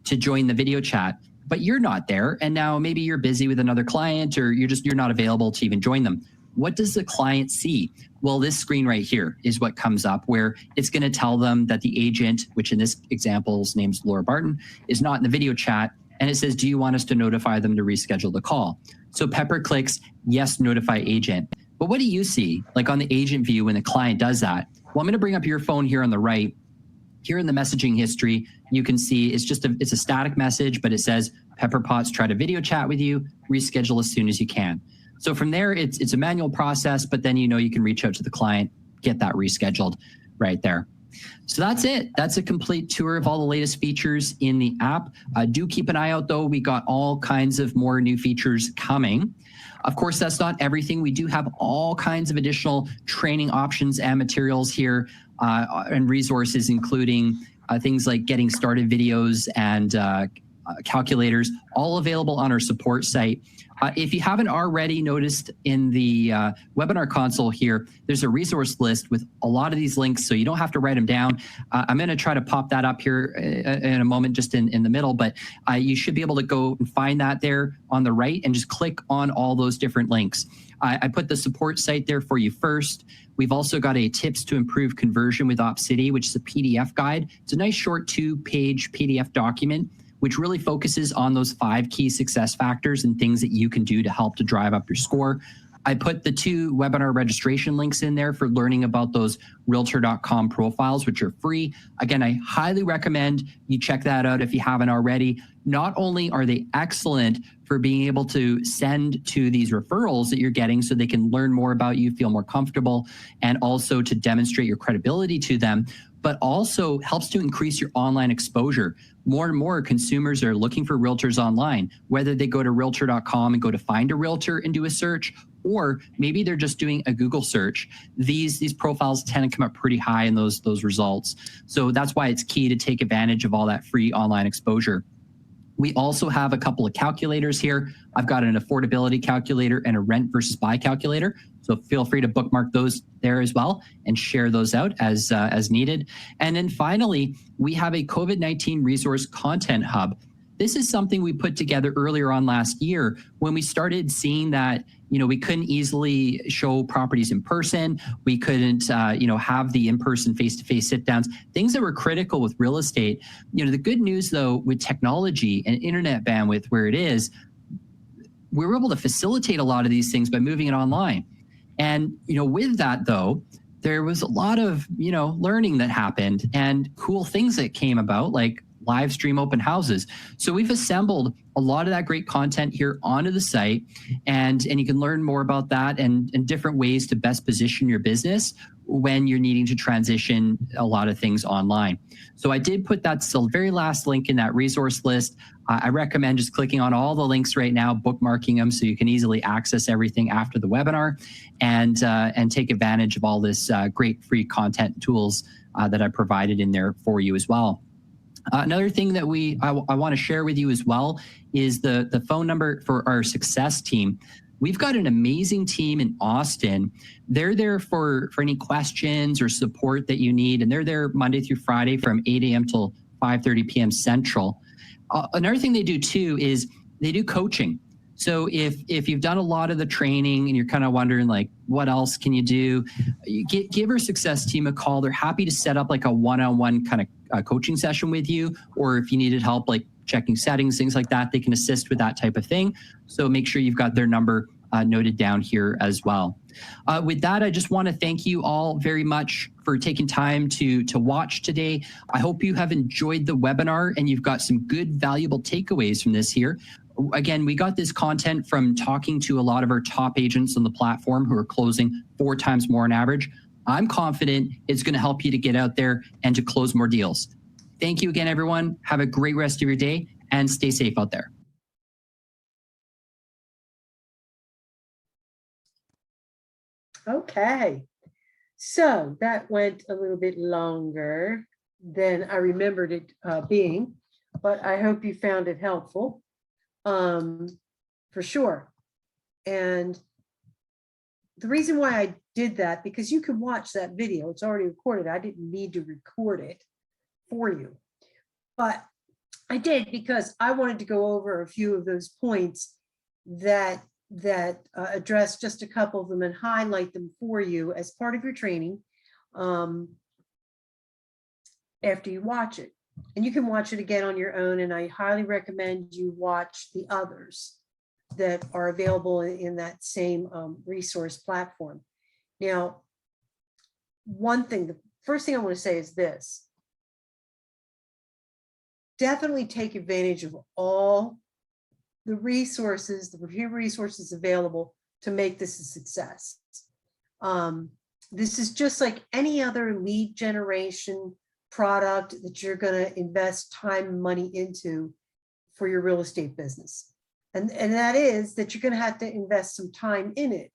Speaker 2: to join the video chat, but you're not there, and now maybe you're busy with another client, or you're not available to even join them. What does the client see? Well, this screen right here is what comes up, where it's going to tell them that the agent, which in this example's name's Laura Barton, is not in the video chat, and it says, do you want us to notify them to reschedule the call? So Pepper clicks yes, notify agent. But what do you see on the agent view when the client does that? Well, I'm going to bring up your phone here on the right. Here in the messaging history, you can see it's a static message, but it says Pepper Potts tried a video chat with you, reschedule as soon as you can. So from there, it's a manual process, but then you can reach out to the client, get that rescheduled right there. So that's it. That's a complete tour of all the latest features in the app. Do keep an eye out, though. We got all kinds of more new features coming. Of course, that's not everything. We do have all kinds of additional training options and materials here and resources, including things like getting started videos and calculators, all available on our support site. If you haven't already noticed in the webinar console here, there's a resource list with a lot of these links, so you don't have to write them down. I'm going to try to pop that up here in a moment, just in the middle, but you should be able to go and find that there on the right and just click on all those different links. I put the support site there for you first. We've also got a tips to improve conversion with Opcity, which is a PDF guide. It's a nice short 2-page PDF document, which really focuses on those 5 key success factors and things that you can do to help to drive up your score. I put the 2 webinar registration links in there for learning about those Realtor.com profiles, which are free. Again, I highly recommend you check that out if you haven't already. Not only are they excellent for being able to send to these referrals that you're getting so they can learn more about you, feel more comfortable, and also to demonstrate your credibility to them, but also helps to increase your online exposure. More and more consumers are looking for realtors online, whether they go to realtor.com and go to find a realtor and do a search, or maybe they're just doing a Google search. These profiles tend to come up pretty high in those results. So that's why it's key to take advantage of all that free online exposure. We also have a couple of calculators here. I've got an affordability calculator and a rent versus buy calculator. So feel free to bookmark those there as well and share those out as needed. And then finally, we have a COVID-19 resource content hub. This is something we put together earlier on last year when we started seeing that, we couldn't easily show properties in person. We couldn't, have the in-person face-to-face sit-downs, things that were critical with real estate. The good news though, with technology and internet bandwidth where it is, we were able to facilitate a lot of these things by moving it online. And, with that though, there was a lot of, learning that happened and cool things that came about, like live stream open houses. So we've assembled a lot of that great content here onto the site, and you can learn more about that and different ways to best position your business when you're needing to transition a lot of things online. So I did put that the very last link in that resource list. I recommend just clicking on all the links right now, bookmarking them so you can easily access everything after the webinar and take advantage of all this great free content tools that I provided in there for you as well. Another thing that I want to share with you as well is the phone number for our success team. We've got an amazing team in Austin. They're there for any questions or support that you need, and they're there Monday through Friday from 8 a.m. till 5:30 p.m. Central. Another thing they do too is they do coaching. So if you've done a lot of the training and you're kind of wondering like, what else can you do? Give our success team a call. They're happy to set up like a one-on-one kind of coaching session with you, or if you needed help like checking settings, things like that, they can assist with that type of thing. So make sure you've got their number noted down here as well. With that, I just want to thank you all very much for taking time to watch today. I hope you have enjoyed the webinar and you've got some good, valuable takeaways from this here. Again, we got this content from talking to a lot of our top agents on the platform who are closing 4 times more on average. I'm confident it's going to help you to get out there and to close more deals. Thank you again, everyone. Have a great rest of your day and stay safe out there.
Speaker 1: Okay, so that went a little bit longer than I remembered it being, but I hope you found it helpful. For sure. And the reason why I did that, because you can watch that video, it's already recorded. I didn't need to record it for you, but I did because I wanted to go over a few of those points that address just a couple of them and highlight them for you as part of your training after you watch it. And you can watch it again on your own, and I highly recommend you watch the others that are available in that same resource platform. Now, the first thing I want to say is this. Definitely take advantage of all the resources, the review resources available to make this a success. This is just like any other lead generation product that you're going to invest time and money into for your real estate business. And that is that you're going to have to invest some time in it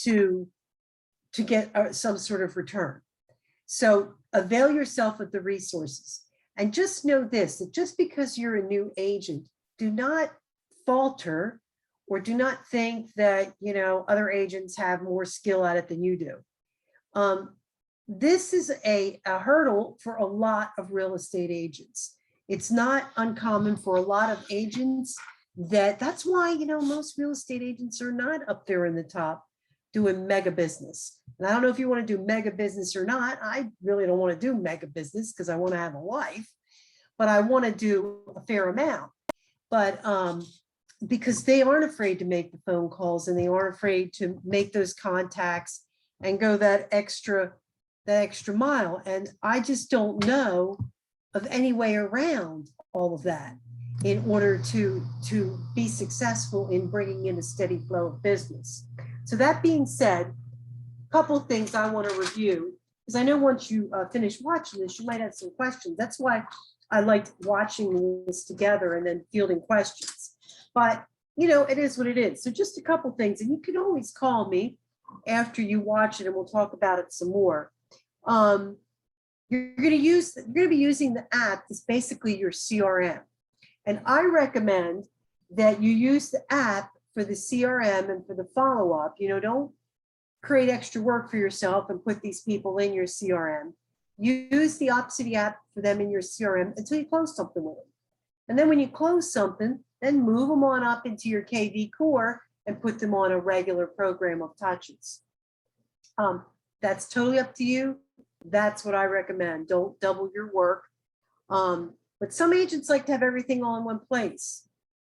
Speaker 1: to get some sort of return. So avail yourself of the resources. And just know this, that just because you're a new agent, do not falter or do not think that, other agents have more skill at it than you do. This is a hurdle for a lot of real estate agents. It's not uncommon for a lot of agents that's why, most real estate agents are not up there in the top doing mega business. And I don't know if you want to do mega business or not. I really don't want to do mega business because I want to have a life, but I want to do a fair amount. But because they aren't afraid to make the phone calls and they aren't afraid to make those contacts and go that extra mile. And I just don't know of any way around all of that in order to be successful in bringing in a steady flow of business. So that being said, a couple of things I want to review, because I know once you finish watching this, you might have some questions. That's why I liked watching this together and then fielding questions. But, it is what it is. So just a couple of things, and you can always call me after you watch it and we'll talk about it some more. you're going to be using the app as basically your CRM. And I recommend that you use the app for the CRM and for the follow-up. Don't create extra work for yourself and put these people in your CRM. Use the Opcity app for them in your CRM until you close something with them. And then when you close something, then move them on up into your KV core and put them on a regular program of touches. That's totally up to you. That's what I recommend. Don't double your work. But some agents like to have everything all in one place.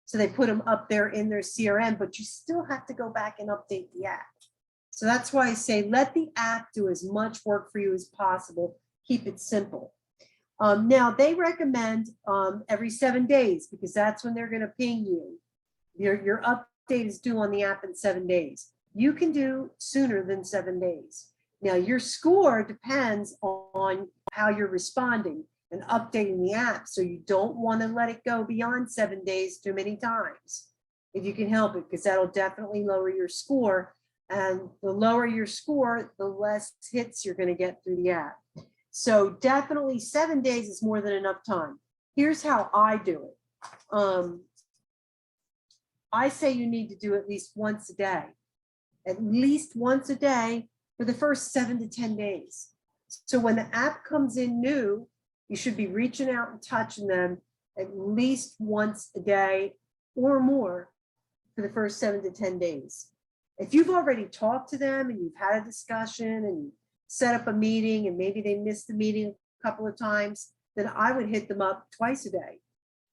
Speaker 1: So they put them up there in their CRM, but you still have to go back and update the app. So that's why I say, let the app do as much work for you as possible. Keep it simple. Now they recommend every 7 days, because that's when they're going to ping you. Your update is due on the app in 7 days. You can do sooner than 7 days. Now your score depends on how you're responding and updating the app. So you don't want to let it go beyond 7 days too many times, if you can help it, because that'll definitely lower your score. And the lower your score, the less hits you're going to get through the app. So definitely 7 days is more than enough time. Here's how I do it. I say you need to do at least once a day, at least once a day for the first 7 to 10 days. So when the app comes in new, you should be reaching out and touching them at least once a day or more for the first 7 to 10 days. If you've already talked to them and you've had a discussion and you set up a meeting and maybe they missed the meeting a couple of times, then I would hit them up twice a day,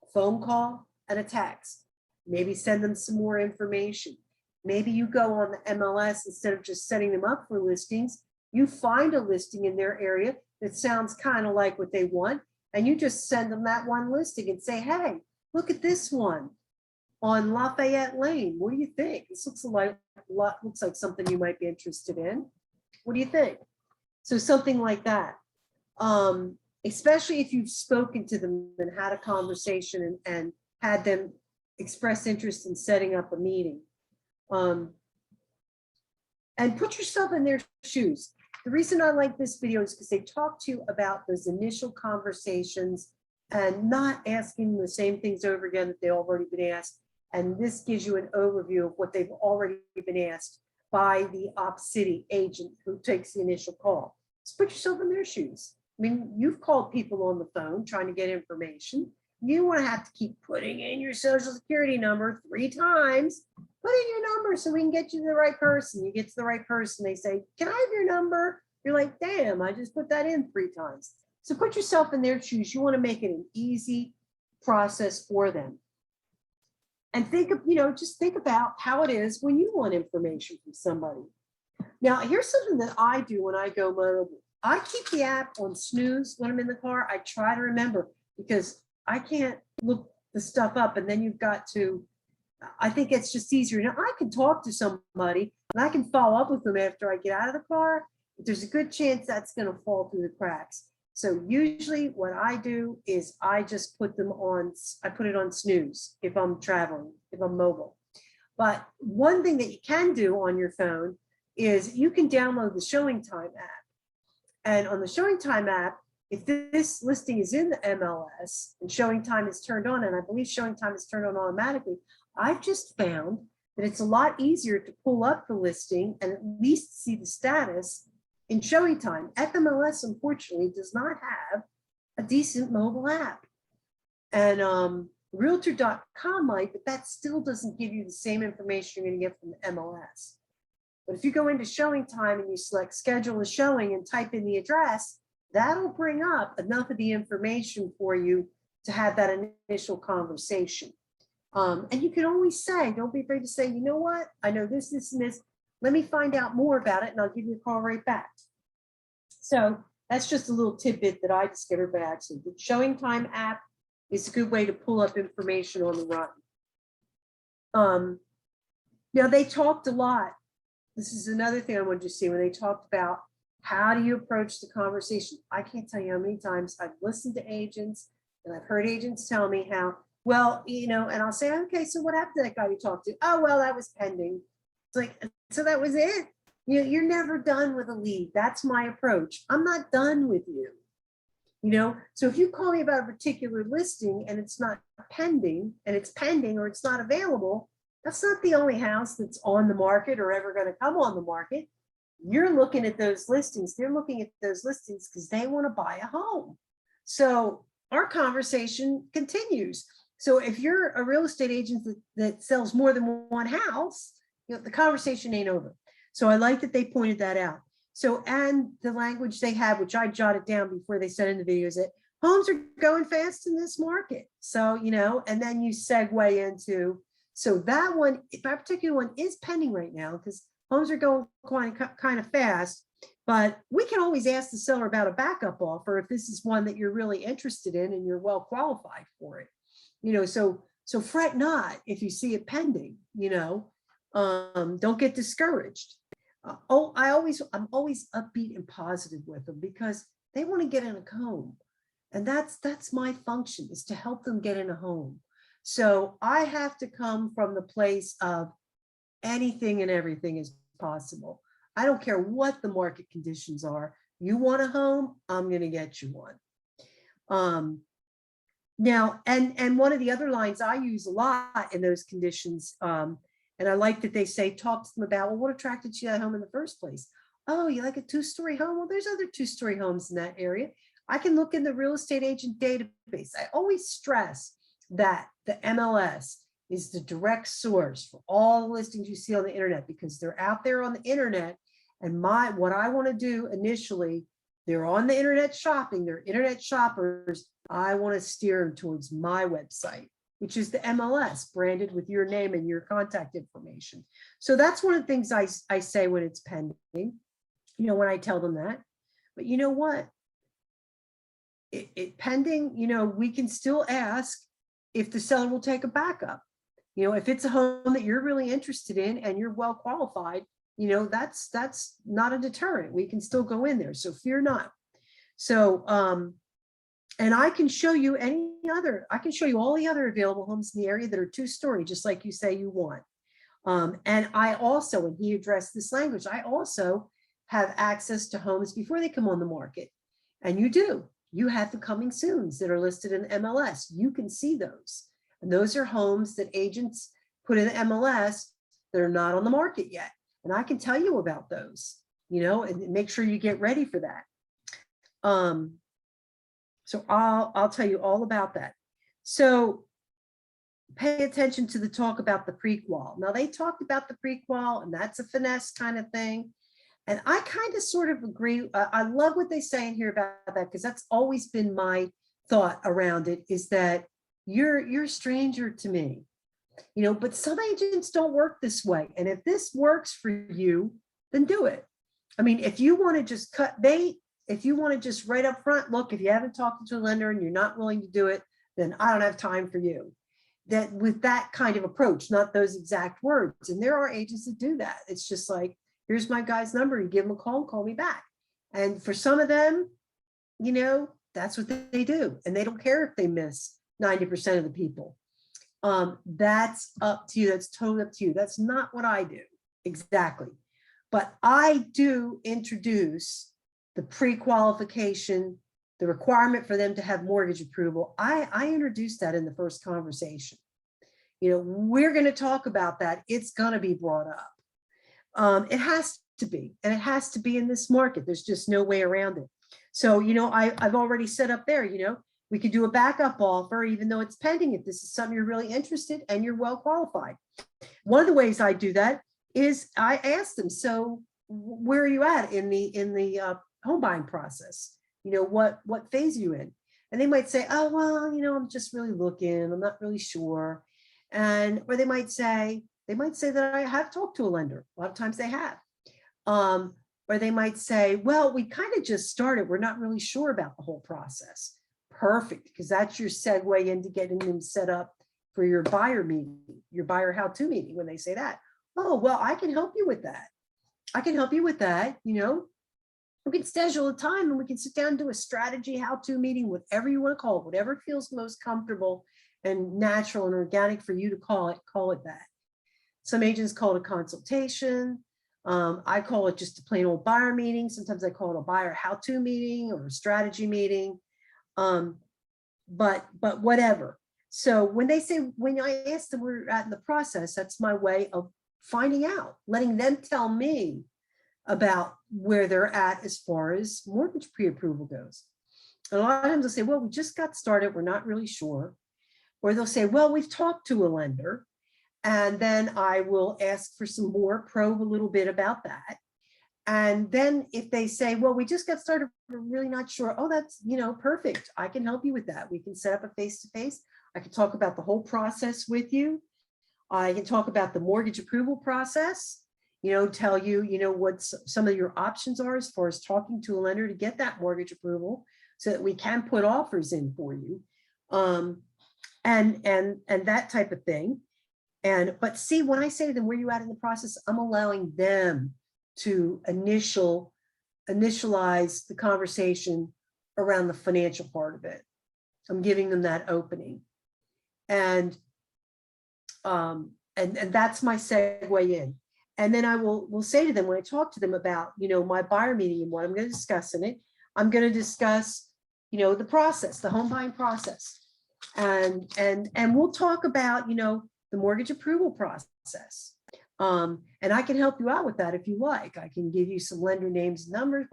Speaker 1: a phone call and a text. Maybe send them some more information. Maybe you go on the MLS instead of just setting them up for listings. You find a listing in their area that sounds kind of like what they want, and you just send them that one listing and say, hey, look at this one on Lafayette Lane. What do you think? This looks like something you might be interested in. What do you think? So something like that. Especially if you've spoken to them and had a conversation and had them express interest in setting up a meeting. And put yourself in their shoes. The reason I like this video is because they talk to you about those initial conversations and not asking the same things over again that they've already been asked. And this gives you an overview of what they've already been asked by the Opcity agent who takes the initial call. So put yourself in their shoes. I mean, you've called people on the phone trying to get information. You want to have to keep putting in your social security number 3 times. Put in your number so we can get you to the right person. You get to the right person, they say, can I have your number? You're like, damn, I just put that in 3 times. So put yourself in their shoes. You want to make it an easy process for them. And think of, just think about how it is when you want information from somebody. Now, here's something that I do when I go mobile. I keep the app on snooze when I'm in the car. I try to remember, because I can't look the stuff up and then you've got to, I think it's just easier. Now I can talk to somebody and I can follow up with them after I get out of the car, but there's a good chance that's going to fall through the cracks. So usually what I do is I just put them on, I put it on snooze if I'm traveling, if I'm mobile. But one thing that you can do on your phone is you can download the Showing Time app. And on the Showing Time app, if this listing is in the MLS and Showing Time is turned on, and I believe Showing Time is turned on automatically, I've just found that it's a lot easier to pull up the listing and at least see the status in Showing Time. FMLS, unfortunately, does not have a decent mobile app. And Realtor.com might, but that still doesn't give you the same information you're going to get from the MLS. But if you go into Showing Time and you select Schedule a Showing and type in the address, that'll bring up enough of the information for you to have that initial conversation. And you can always say, don't be afraid to say, you know what? I know this, this, and this. Let me find out more about it and I'll give you a call right back. So that's just a little tidbit that I discovered by accident. The Showing Time app is a good way to pull up information on the run. Now they talked a lot. This is another thing I wanted to see when they talked about how do you approach the conversation. I can't tell you how many times I've listened to agents and I've heard agents tell me how, well, and I'll say, okay, so what happened to that guy you talked to? Oh, well, that was pending. It's like, so that was it. You're never done with a lead. That's my approach. I'm not done with you. So if you call me about a particular listing and it's not pending, or it's not available, that's not the only house that's on the market or ever going to come on the market. You're looking at those listings. They're looking at those listings because they want to buy a home. So our conversation continues. So if you're a real estate agent that sells more than one house, the conversation ain't over. So I like that they pointed that out. So, and the language they have, which I jotted down before they sent in the videos, that homes are going fast in this market. So, and then you segue into, so that one, that particular one is pending right now because homes are going kind of fast, but we can always ask the seller about a backup offer if this is one that you're really interested in and you're well qualified for it. So fret not if you see it pending, don't get discouraged. I'm always upbeat and positive with them because they want to get in a home. And that's my function, is to help them get in a home. So I have to come from the place of anything and everything is possible. I don't care what the market conditions are. You want a home, I'm going to get you one. Now, and one of the other lines I use a lot in those conditions, and I like that they say, talk to them about, well, what attracted you to that home in the first place? Oh, you like a 2-story home? Well, there's other 2-story homes in that area. I can look in the real estate agent database. I always stress that the MLS is the direct source for all the listings you see on the internet, because they're out there on the internet. And what I want to do initially, they're on the internet shopping, they're internet shoppers. I want to steer them towards my website, which is the MLS, branded with your name and your contact information. So that's one of the things I say when it's pending, when I tell them that. But you know what? It pending, we can still ask if the seller will take a backup. If it's a home that you're really interested in and you're well qualified, that's not a deterrent. We can still go in there. So fear not. So, and I can show you I can show you all the other available homes in the area that are 2-story, just like you say you want. And I also, when he addressed this language, I also have access to homes before they come on the market. And you have the coming soons that are listed in MLS. You can see those. And those are homes that agents put in the MLS that are not on the market yet. And I can tell you about those, and make sure you get ready for that. So I'll tell you all about that. So pay attention to the talk about the pre-qual. Now they talked about the pre-qual, and that's a finesse kind of thing. And I kind of sort of agree. I love what they say in here about that, because that's always been my thought around it, is that you're a stranger to me, but some agents don't work this way. And if this works for you, then do it. I mean, if you want to just cut bait, if you want to just right up front, look, if you haven't talked to a lender and you're not willing to do it, then I don't have time for you. That with that kind of approach, not those exact words. And there are agents that do that. It's just like, here's my guy's number, you give him a call and call me back. And for some of them, that's what they do. And they don't care if they miss 90% of the people. That's up to you. That's totally up to you. That's not what I do exactly. But I do introduce the pre-qualification, the requirement for them to have mortgage approval. I introduced that in the first conversation. We're going to talk about that. It's going to be brought up. It has to be, and it has to be in this market. There's just no way around it. So, I've already set up there, we could do a backup offer, even though it's pending, if this is something you're really interested and you're well qualified. One of the ways I do that is I ask them, so where are you at in the home buying process? What phase are you in? And they might say, oh, well, I'm just really looking, I'm not really sure. Or they might say that I have talked to a lender. A lot of times they have. Or they might say, well, we kind of just started, we're not really sure about the whole process. Perfect, because that's your segue into getting them set up for your buyer meeting, your buyer how-to meeting. When they say that, oh, well, I can help you with that. I can help you with that. We can schedule a time and we can sit down and do a strategy how-to meeting, whatever you want to call it, whatever feels most comfortable and natural and organic for you to call it that. Some agents call it a consultation. I call it just a plain old buyer meeting. Sometimes I call it a buyer how-to meeting or a strategy meeting. But whatever. So when I ask them where you're at in the process, that's my way of finding out, letting them tell me about where they're at as far as mortgage pre-approval goes. And a lot of times they'll say, well, we just got started, we're not really sure. Or they'll say, well, we've talked to a lender. And then I will ask for some more, probe a little bit about that. And then if they say, well, we just got started, we're really not sure. Oh, that's, perfect. I can help you with that. We can set up a face-to-face. I can talk about the whole process with you. I can talk about the mortgage approval process, tell you, what some of your options are as far as talking to a lender to get that mortgage approval so that we can put offers in for you. And that type of thing. But see, when I say to them, where you at in the process, I'm allowing them to initialize the conversation around the financial part of it. I'm giving them that opening. And that's my segue in. And then I will say to them when I talk to them about, my buyer meeting and what I'm going to discuss in it, I'm going to discuss, the process, the home buying process. And we'll talk about, the mortgage approval process. And I can help you out with that if you like. I can give you some lender names, numbers,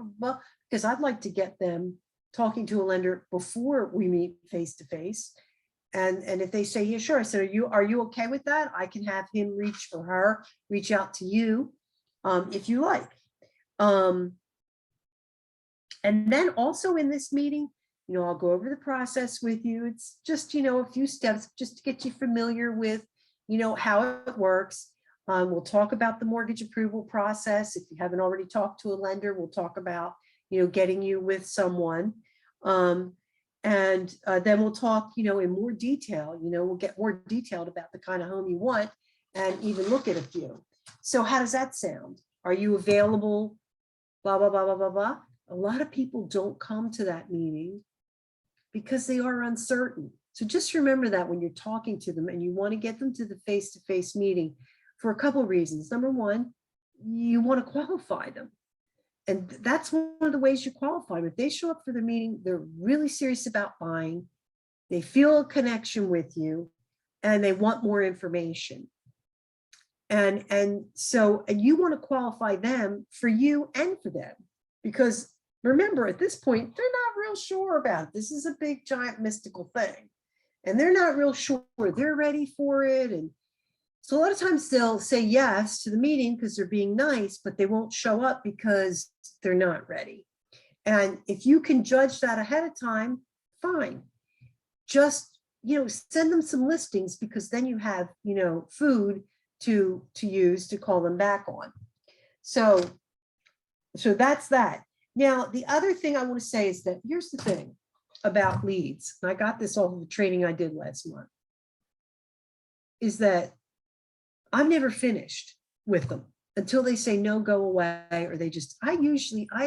Speaker 1: because I'd like to get them talking to a lender before we meet face to face. And if they say, yeah, sure. I said, are you okay with that? I can have him reach out to you if you like. And then also in this meeting, I'll go over the process with you. It's just, a few steps just to get you familiar with, how it works. We'll talk about the mortgage approval process. If you haven't already talked to a lender, we'll talk about, getting you with someone. And then we'll talk, in more detail, we'll get more detailed about the kind of home you want and even look at a few. So how does that sound? Are you available? Blah, blah, blah, blah, blah, blah. A lot of people don't come to that meeting because they are uncertain. So just remember that when you're talking to them and you want to get them to the face-to-face meeting for a couple of reasons. Number one, you want to qualify them. And that's one of the ways you qualify them. If they show up for the meeting, they're really serious about buying, they feel a connection with you, and they want more information. And so you want to qualify them for you and for them. Because remember, at this point, they're not real sure about it. This is a big, giant, mystical thing. And they're not real sure they're ready for it. And so a lot of times they'll say yes to the meeting because they're being nice, but they won't show up because they're not ready. And if you can judge that ahead of time, fine. Just, send them some listings because then you have, food to use to call them back on. So that's that. Now, the other thing I want to say is that here's the thing about leads. And I got this off of the training I did last month, is that I'm never finished with them until they say, no, go away. Or they just,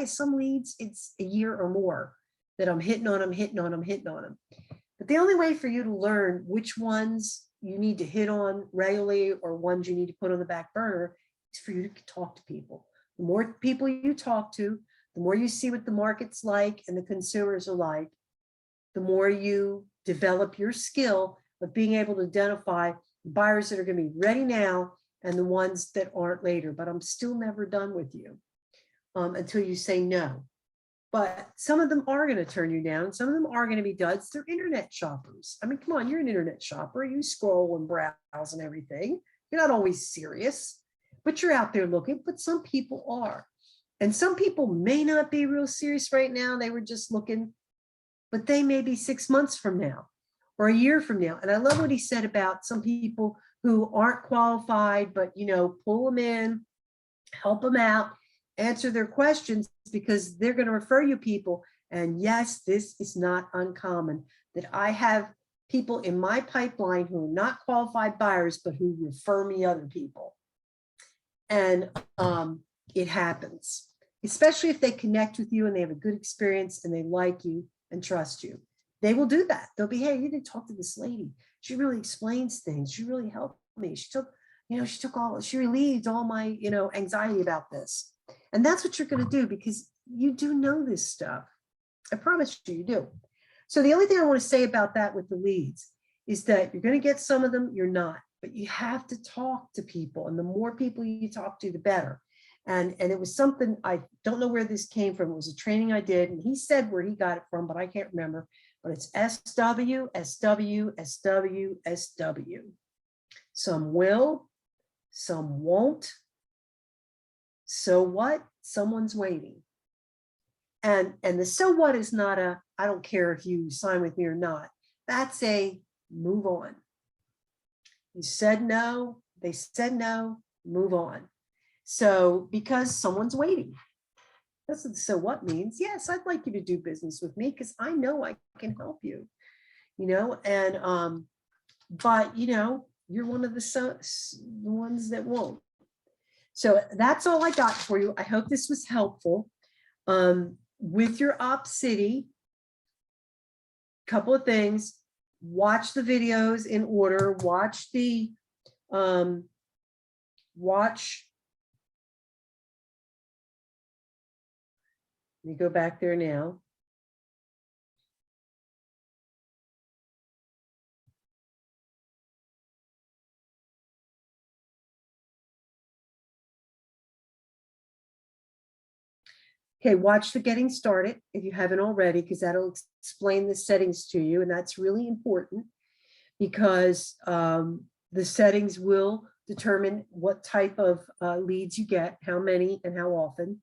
Speaker 1: some leads, it's a year or more that I'm hitting on them. But the only way for you to learn which ones you need to hit on regularly or ones you need to put on the back burner is for you to talk to people. The more people you talk to, the more you see what the market's like and the consumers are like, the more you develop your skill of being able to identify buyers that are going to be ready now and the ones that aren't later. But I'm still never done with you until you say no. But some of them are going to turn you down. Some of them are going to be duds. They're internet shoppers. I mean, come on, you're an internet shopper. You scroll and browse and everything. You're not always serious, but you're out there looking. But some people are. And some people may not be real serious right now. They were just looking, but they may be 6 months from now or a year from now. And I love what he said about some people who aren't qualified, but, pull them in, help them out, answer their questions because they're going to refer you people. And yes, this is not uncommon that I have people in my pipeline who are not qualified buyers, but who refer me other people. And it happens, especially if they connect with you and they have a good experience and they like you and trust you. They will do that. They'll be, hey, you didn't talk to this lady. She really explains things. She really helped me. She relieved all my, anxiety about this. And that's what you're going to do because you do know this stuff. I promise you, you do. So the only thing I want to say about that with the leads is that you're going to get some of them, you're not, but you have to talk to people. And the more people you talk to, the better. And it was something, I don't know where this came from. It was a training I did, and he said where he got it from, but I can't remember. But it's SW, SW, SW, SW. Some will, some won't. So what? Someone's waiting. And the so what is not a, I don't care if you sign with me or not. That's a move on. You said no, they said no, move on. So because someone's waiting. That's what so what means. Yes, I'd like you to do business with me because I know I can help you, and but you're one of the ones that won't. So that's all I got for you. I hope this was helpful. With your Opcity, couple of things. Watch the videos in order. Watch the let me go back there now. Okay, watch the getting started if you haven't already, because that'll explain the settings to you. And that's really important because the settings will determine what type of leads you get, how many and how often.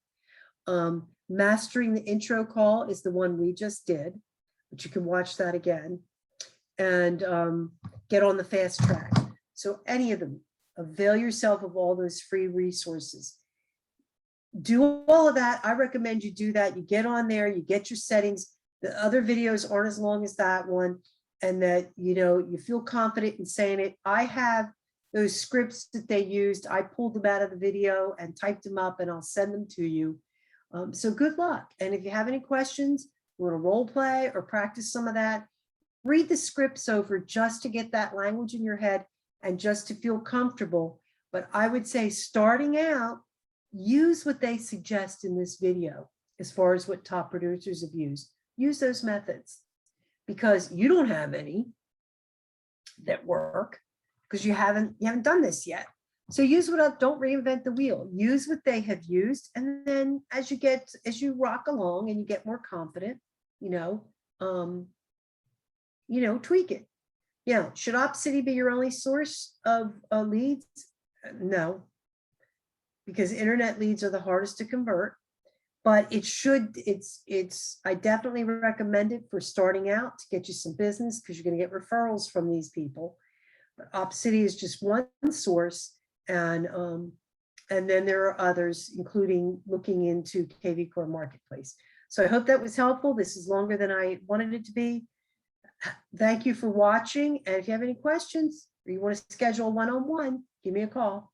Speaker 1: Mastering the intro call is the one we just did, but you can watch that again. And get on the fast track. So any of them, avail yourself of all those free resources. Do all of that. I recommend you do that. You get on there, you get your settings. The other videos aren't as long as that one, and that you feel confident in saying it. I have those scripts that they used. I pulled them out of the video and typed them up, and I'll send them to you. So good luck. And if you have any questions, you want to role play or practice some of that, read the scripts over just to get that language in your head and just to feel comfortable. But I would say starting out, use what they suggest in this video as far as what top producers have used. Use those methods because you don't have any that work because you haven't done this yet. So use what don't reinvent the wheel. Use what they have used, and then as you rock along and you get more confident, tweak it. Should Opcity be your only source of leads? No, because internet leads are the hardest to convert. But I definitely recommend it for starting out to get you some business because you're going to get referrals from these people. But Opcity is just one source, and then there are others, including looking into KV Core Marketplace. So I hope that was helpful. This is longer than I wanted it to be. Thank you for watching. And if you have any questions or you want to schedule a one-on-one, give me a call.